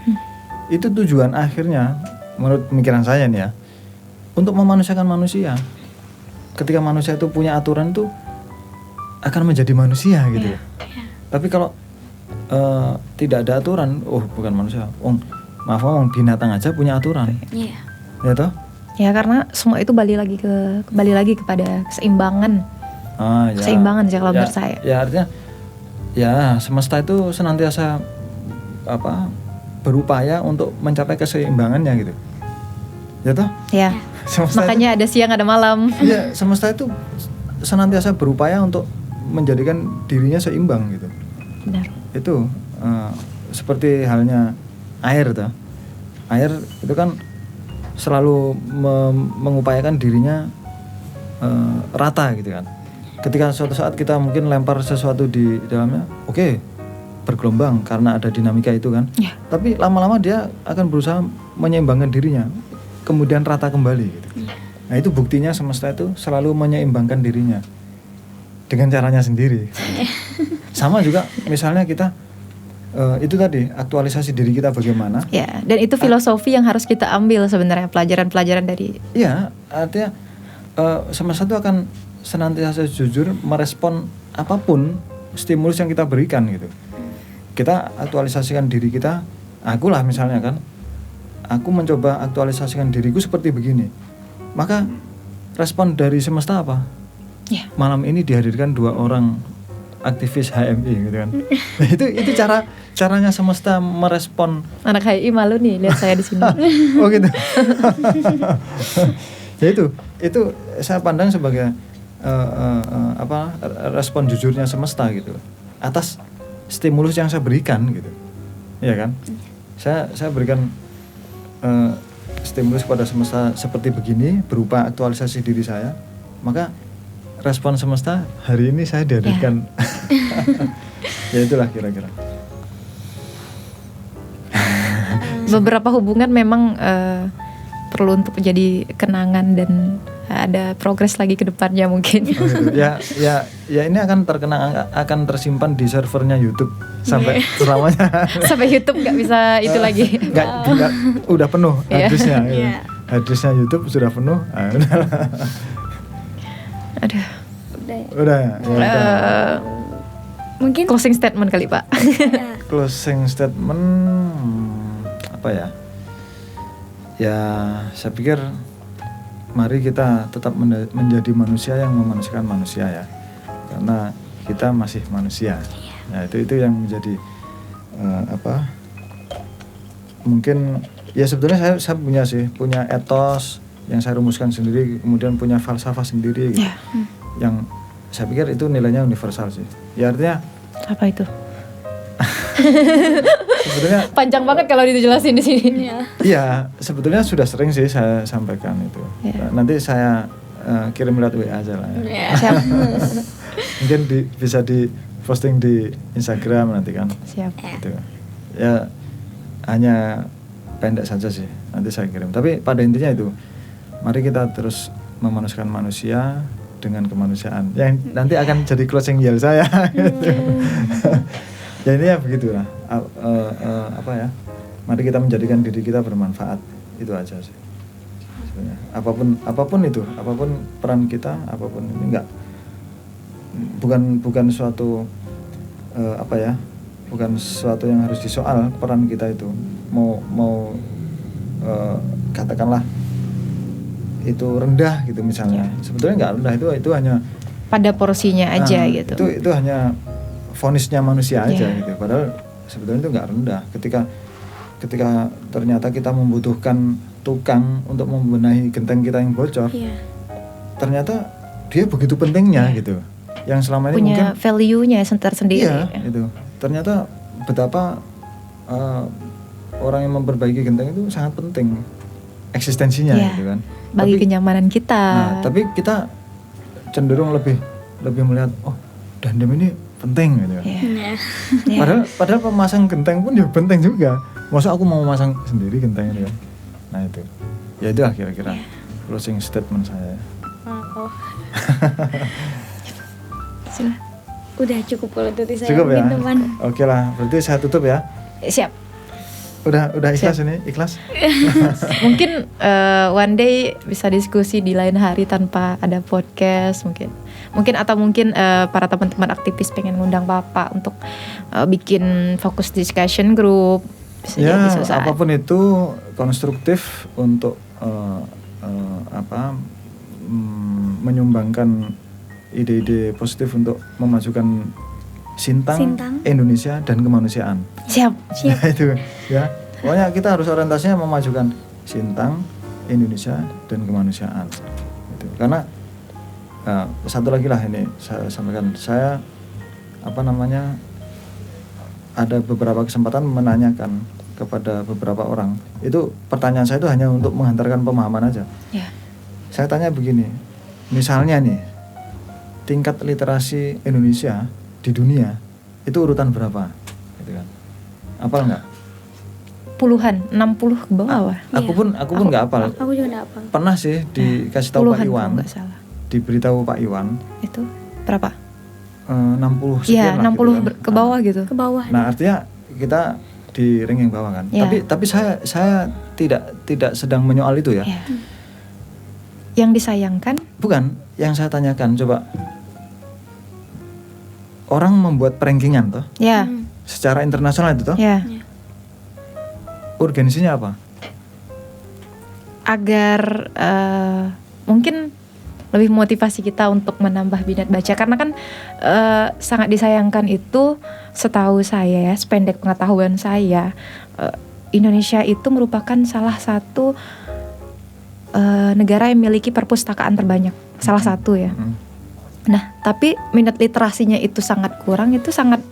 [SPEAKER 3] Itu tujuan akhirnya menurut pemikiran saya nih ya, untuk memanusiakan manusia. Ketika manusia itu punya aturan tuh akan menjadi manusia gitu. Tapi kalau tidak ada aturan, bukan manusia. Maaf, binatang aja punya aturan. Ya toh?
[SPEAKER 2] Ya karena semua itu balik lagi kepada keseimbangan. Keseimbangan sih kalau menurut saya.
[SPEAKER 3] Ya artinya ya semesta itu senantiasa berupaya untuk mencapai keseimbangannya gitu. Ya toh?
[SPEAKER 2] Ya. Makanya ada siang ada malam.
[SPEAKER 3] Iya, semesta itu senantiasa berupaya untuk menjadikan dirinya seimbang gitu.
[SPEAKER 2] Benar.
[SPEAKER 3] Itu seperti halnya air toh. Air itu kan selalu mengupayakan dirinya rata gitu kan. Ketika suatu saat kita mungkin lempar sesuatu di dalamnya, bergelombang karena ada dinamika itu kan. Tapi lama-lama dia akan berusaha menyeimbangkan dirinya, kemudian rata kembali gitu. Nah, itu buktinya semesta itu selalu menyeimbangkan dirinya dengan caranya sendiri. Sama juga misalnya kita itu tadi aktualisasi diri kita bagaimana.
[SPEAKER 2] Ya, dan itu filosofi yang harus kita ambil sebenarnya, pelajaran-pelajaran dari.
[SPEAKER 3] Iya, artinya semesta itu akan senantiasa jujur merespon apapun stimulus yang kita berikan gitu. kita aktualisasikan diri kita, aku lah misalnya kan, aku mencoba aktualisasikan diriku seperti begini, maka respon dari semesta apa?
[SPEAKER 2] Ya.
[SPEAKER 3] Malam ini dihadirkan 2 orang aktivis HMI gitu kan. itu caranya semesta merespon.
[SPEAKER 2] Anak HMI malu nih lihat saya di sini.
[SPEAKER 3] Oh gitu. Ya itu saya pandang sebagai respon jujurnya semesta gitu atas stimulus yang saya berikan gitu, ya kan? Saya berikan stimulus kepada semesta seperti begini berupa aktualisasi diri saya, maka respon semesta hari ini saya dihadirkan. Ya itulah kira-kira.
[SPEAKER 2] Beberapa hubungan memang perlu untuk menjadi kenangan dan ada progres lagi ke depannya mungkin.
[SPEAKER 3] Oh gitu. Ya ini akan tersimpan di servernya YouTube sampai selamanya.
[SPEAKER 2] Sampai YouTube nggak bisa itu lagi.
[SPEAKER 3] Nggak, udah penuh hadisnya. Hadisnya YouTube sudah penuh.
[SPEAKER 2] Aduh.
[SPEAKER 3] Udah ya.
[SPEAKER 1] Mungkin
[SPEAKER 2] Closing statement kali Pak.
[SPEAKER 3] Closing statement apa ya? Ya saya pikir mari kita tetap menjadi manusia yang memanusiakan manusia ya, karena kita masih manusia. Nah itu yang menjadi mungkin ya sebetulnya saya punya etos yang saya rumuskan sendiri, kemudian punya falsafah sendiri gitu. Yang saya pikir itu nilainya universal sih. Ya artinya
[SPEAKER 2] apa itu?
[SPEAKER 3] Sebetulnya
[SPEAKER 2] panjang banget kalau dijelasin di sini.
[SPEAKER 3] Iya, sebetulnya sudah sering sih saya sampaikan itu. Nanti saya kirim lewat WA aja lah. Ya.
[SPEAKER 2] Siap.
[SPEAKER 3] Mungkin bisa di posting di Instagram nanti kan.
[SPEAKER 2] Siap.
[SPEAKER 3] Gitu. Ya hanya pendek saja sih. Nanti saya kirim. Tapi pada intinya itu, mari kita terus memanusiakan manusia dengan kemanusiaan. Yang nanti akan jadi closing yell saya. Gitu. Ya ini ya begitulah. Mari kita menjadikan diri kita bermanfaat. Itu aja sih. Sebenarnya. Apapun itu, apapun peran kita, apapun ini enggak. Bukan suatu bukan sesuatu yang harus disoal peran kita itu. Mau katakanlah itu rendah gitu misalnya. Sebetulnya enggak rendah, itu hanya
[SPEAKER 2] pada porsinya aja gitu.
[SPEAKER 3] Itu hanya vonisnya manusia aja gitu. Padahal sebetulnya itu nggak rendah. Ketika ternyata kita membutuhkan tukang untuk membenahi genteng kita yang bocor, ternyata dia begitu pentingnya gitu. Yang selama ini
[SPEAKER 2] punya
[SPEAKER 3] mungkin
[SPEAKER 2] value-nya tersendiri.
[SPEAKER 3] Iya, itu. Ternyata betapa orang yang memperbaiki genteng itu sangat penting eksistensinya gitu kan.
[SPEAKER 2] Bagi kenyamanan kita.
[SPEAKER 3] Nah, tapi kita cenderung lebih melihat dandem ini penting gitu kan. Padahal pemasang genteng pun ya penting juga. Masa aku mau memasang sendiri genteng ini kan. Nah itu. Ya itu kira-kira closing statement saya.
[SPEAKER 2] Sila.
[SPEAKER 1] Udah cukup kalau dari saya.
[SPEAKER 3] Cukup ya.
[SPEAKER 1] Teman.
[SPEAKER 3] Oke lah, berarti saya tutup ya.
[SPEAKER 2] Siap.
[SPEAKER 3] Udah ikhlas ini, ikhlas.
[SPEAKER 2] Mungkin one day bisa diskusi di lain hari tanpa ada podcast mungkin atau mungkin para teman-teman aktivis pengen ngundang Bapak untuk bikin fokus discussion group.
[SPEAKER 3] Ya, apapun itu konstruktif untuk menyumbangkan ide-ide positif untuk memajukan Sintang, Indonesia dan kemanusiaan.
[SPEAKER 2] Siap.
[SPEAKER 3] Nah, itu ya. Pokoknya kita harus orientasinya memajukan Sintang, Indonesia dan kemanusiaan. Gitu. Karena satu lagi lah ini saya sampaikan. Saya ada beberapa kesempatan menanyakan kepada beberapa orang. Itu pertanyaan saya itu hanya untuk menghantarkan pemahaman aja. Saya tanya begini. Misalnya nih, tingkat literasi Indonesia di dunia itu urutan berapa gitu kan, apal nggak?
[SPEAKER 2] Puluhan, 60 ke bawah.
[SPEAKER 3] Aku pun nggak apal.
[SPEAKER 1] Aku juga nggak apal.
[SPEAKER 3] Pernah sih dikasih tahu Pak Iwan, diberitahu Pak Iwan
[SPEAKER 2] itu berapa?
[SPEAKER 3] 60 sekian lah
[SPEAKER 2] 60
[SPEAKER 3] gitu kan.
[SPEAKER 2] ke bawah gitu.
[SPEAKER 1] Ke bawah.
[SPEAKER 3] Nah artinya kita di ring yang bawah kan. Tapi saya tidak sedang menyoal itu ya.
[SPEAKER 2] Yang disayangkan?
[SPEAKER 3] Bukan, yang saya tanyakan coba. Orang membuat rankingan toh. secara internasional itu toh.
[SPEAKER 2] Ya.
[SPEAKER 3] Urgensinya apa?
[SPEAKER 2] Agar mungkin lebih motivasi kita untuk menambah minat baca, karena kan sangat disayangkan itu, setahu saya ya, sependek pengetahuan saya, Indonesia itu merupakan salah satu negara yang memiliki perpustakaan terbanyak, salah satu ya. Nah, tapi minat literasinya itu sangat kurang, itu sangat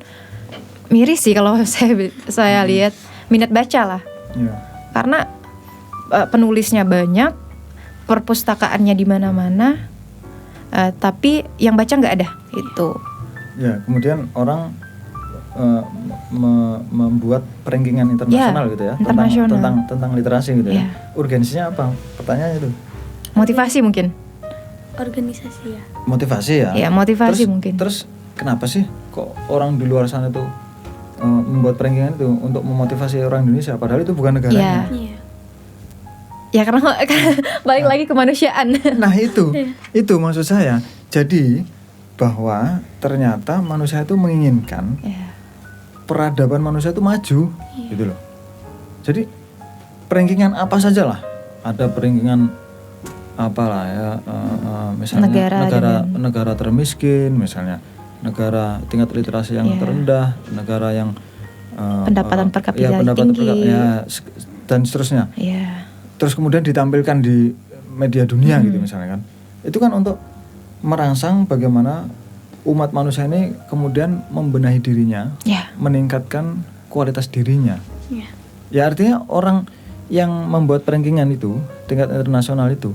[SPEAKER 2] miris sih kalau saya lihat. Minat baca lah.
[SPEAKER 3] Ya.
[SPEAKER 2] Karena penulisnya banyak, perpustakaannya di mana-mana, tapi yang baca nggak ada itu.
[SPEAKER 3] Ya, kemudian orang membuat rankingan internasional gitu ya,
[SPEAKER 2] internasional.
[SPEAKER 3] tentang literasi gitu ya. Urgensinya apa? Pertanyaannya itu.
[SPEAKER 2] Motivasi mungkin.
[SPEAKER 1] Organisasi ya.
[SPEAKER 3] Motivasi ya.
[SPEAKER 2] Ya, motivasi
[SPEAKER 3] terus,
[SPEAKER 2] mungkin.
[SPEAKER 3] Terus kenapa sih kok orang di luar sana tuh membuat rankingan itu untuk memotivasi orang Indonesia, padahal itu bukan negaranya.
[SPEAKER 1] Iya.
[SPEAKER 2] Ya karena balik lagi ke kemanusiaan.
[SPEAKER 3] Nah itu maksud saya. Jadi bahwa ternyata manusia itu menginginkan peradaban manusia itu maju, gitu loh. Jadi rankingan apa saja lah, ada rankingan apalah ya, misalnya negara termiskin, misalnya negara tingkat literasi yang terendah, negara yang
[SPEAKER 2] pendapatan per kapita tinggi,
[SPEAKER 3] dan seterusnya.
[SPEAKER 2] Yeah.
[SPEAKER 3] Terus kemudian ditampilkan di media dunia gitu misalnya kan. Itu kan untuk merangsang bagaimana umat manusia ini kemudian membenahi dirinya, meningkatkan kualitas dirinya. Ya artinya orang yang membuat rankingan itu tingkat internasional itu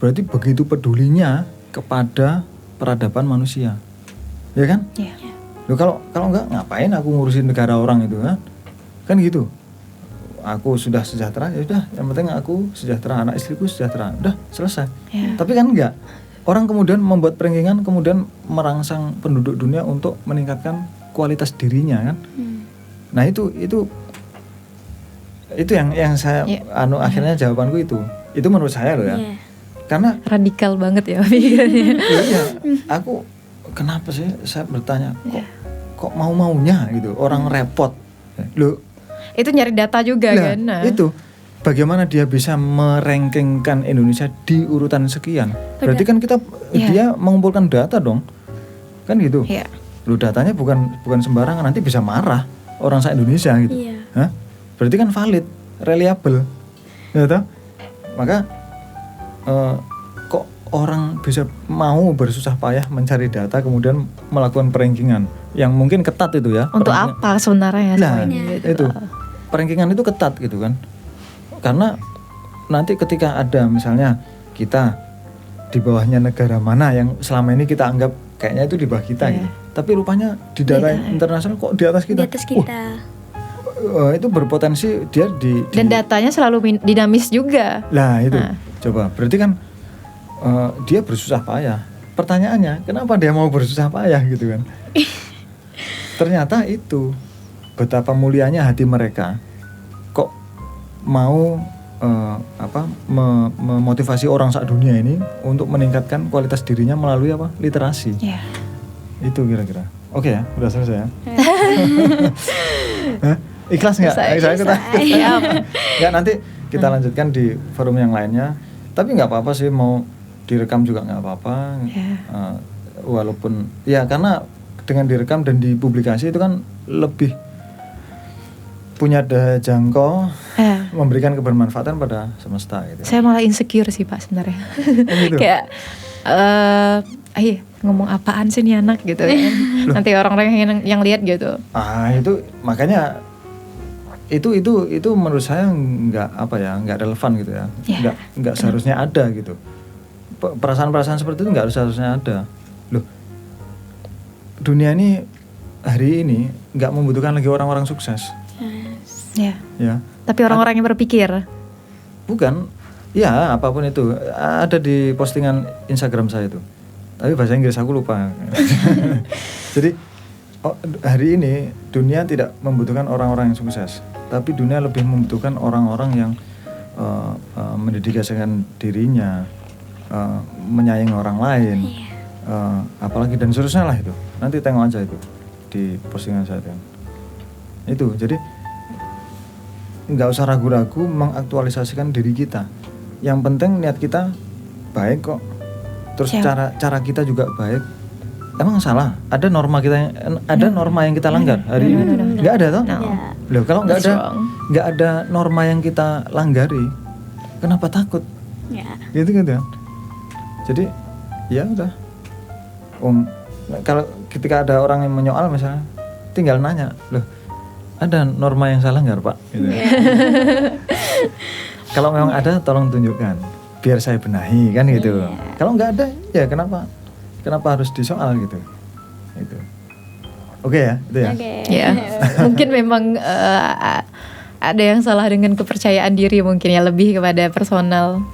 [SPEAKER 3] berarti begitu pedulinya kepada peradaban manusia. Ya kan? Loh, kalau enggak ngapain aku ngurusin negara orang itu kan? Kan gitu. Aku sudah sejahtera, ya udah, yang penting aku sejahtera, anak istriku sejahtera, udah selesai. Tapi kan enggak. Orang kemudian membuat rankingan, kemudian merangsang penduduk dunia untuk meningkatkan kualitas dirinya kan. Nah itu yang saya akhirnya jawabanku itu menurut saya loh ya. Karena
[SPEAKER 2] radikal banget ya pikirannya.
[SPEAKER 3] Aku kenapa sih saya bertanya kok mau-maunya gitu orang repot loh.
[SPEAKER 2] Itu nyari data juga kan. Nah.
[SPEAKER 3] Itu bagaimana dia bisa merankingkan Indonesia di urutan sekian. Berarti kan dia mengumpulkan data dong. Kan gitu. Loh datanya bukan sembarangan, nanti bisa marah orang se-Indonesia gitu. Hah? Berarti kan valid, reliable. Ya toh? Maka kok orang bisa mau bersusah payah mencari data kemudian melakukan perankingan yang mungkin ketat itu ya.
[SPEAKER 2] Untuk apa sebenarnya?
[SPEAKER 3] Nah, itu perankingan itu ketat gitu kan. Karena nanti ketika ada misalnya kita di bawahnya negara mana yang selama ini kita anggap kayaknya itu di bawah kita gitu. Tapi rupanya di data internasional kok di atas kita.
[SPEAKER 1] Di atas kita.
[SPEAKER 3] Itu berpotensi dia
[SPEAKER 2] dan datanya selalu dinamis juga.
[SPEAKER 3] Lah itu. Coba berarti kan dia bersusah payah. Pertanyaannya, kenapa dia mau bersusah payah gitu kan? Ternyata itu betapa mulianya hati mereka kok mau memotivasi orang sak dunia ini untuk meningkatkan kualitas dirinya melalui apa? Literasi. Itu kira-kira. Oke ya, udah selesai ya. Ikhlas nggak? Nggak, nanti kita lanjutkan di forum yang lainnya. Tapi nggak apa-apa sih, mau direkam juga nggak apa-apa. Walaupun ya karena dengan direkam dan dipublikasi itu kan lebih punya daya jangkau, memberikan kebermanfaatan pada semesta gitu.
[SPEAKER 2] Saya malah insecure sih Pak sebenarnya.
[SPEAKER 3] Gitu.
[SPEAKER 2] Kayak ngomong apaan sih nih anak gitu ya. Nanti orang-orang yang lihat gitu.
[SPEAKER 3] Itu makanya itu menurut saya nggak relevan gitu ya. Nggak seharusnya ada gitu. Perasaan-perasaan seperti itu nggak seharusnya ada. Loh, dunia ini hari ini nggak membutuhkan lagi orang-orang sukses.
[SPEAKER 2] Ya. Tapi orang-orang yang berpikir.
[SPEAKER 3] Bukan. Ya, apapun itu. Ada di postingan Instagram saya itu. Tapi bahasa Inggris aku lupa. Jadi hari ini dunia tidak membutuhkan orang-orang yang sukses, tapi dunia lebih membutuhkan orang-orang yang mendedikasikan dirinya, menyayangi orang lain, apalagi dan seterusnya lah itu. Nanti tengok aja itu di postingan saya kan. Itu jadi nggak usah ragu-ragu mengaktualisasikan diri kita. Yang penting niat kita baik kok. Terus cara kita juga baik. Emang salah? Ada norma yang kita langgar hari ini? Nggak ada toh? Loh, kalau nggak ada norma yang kita langgari, kenapa takut? Gitu. Jadi ya udah. Kalau ketika ada orang yang menyoal misalnya, tinggal nanya, loh, ada norma yang saya langgar Pak? Gitu. Kalau memang ada, tolong tunjukkan, biar saya benahi kan gitu. Kalau nggak ada, ya kenapa harus disoal gitu? Itu. Oke ya, itu ya.
[SPEAKER 2] Ya, mungkin memang ada yang salah dengan kepercayaan diri mungkin ya, lebih kepada personal.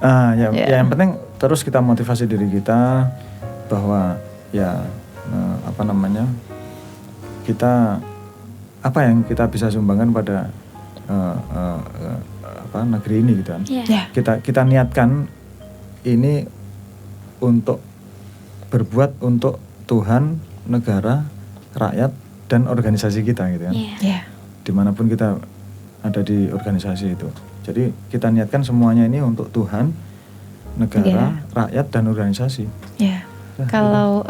[SPEAKER 3] Ya yang penting terus kita motivasi diri kita bahwa ya kita apa yang kita bisa sumbangkan pada negeri ini gitu kan. Kita niatkan ini untuk berbuat untuk Tuhan, negara, rakyat dan organisasi kita gitu kan. Dimanapun kita ada di organisasi itu. Jadi kita niatkan semuanya ini untuk Tuhan, negara, rakyat dan organisasi.
[SPEAKER 2] Kalau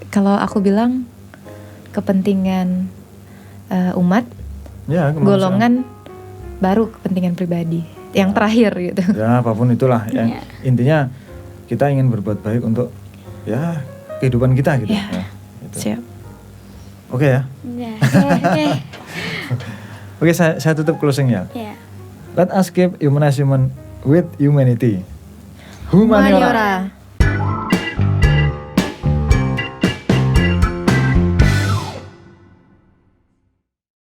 [SPEAKER 2] kalau aku bilang kepentingan umat, golongan, baru kepentingan pribadi. Yang terakhir gitu.
[SPEAKER 3] Ya apapun itulah. Yang intinya kita ingin berbuat baik untuk ya kehidupan kita gitu. Gitu.
[SPEAKER 2] Siap.
[SPEAKER 3] Oke ya. Oke, saya tutup closing ya. Let us keep humanize human with humanity. Humaniora.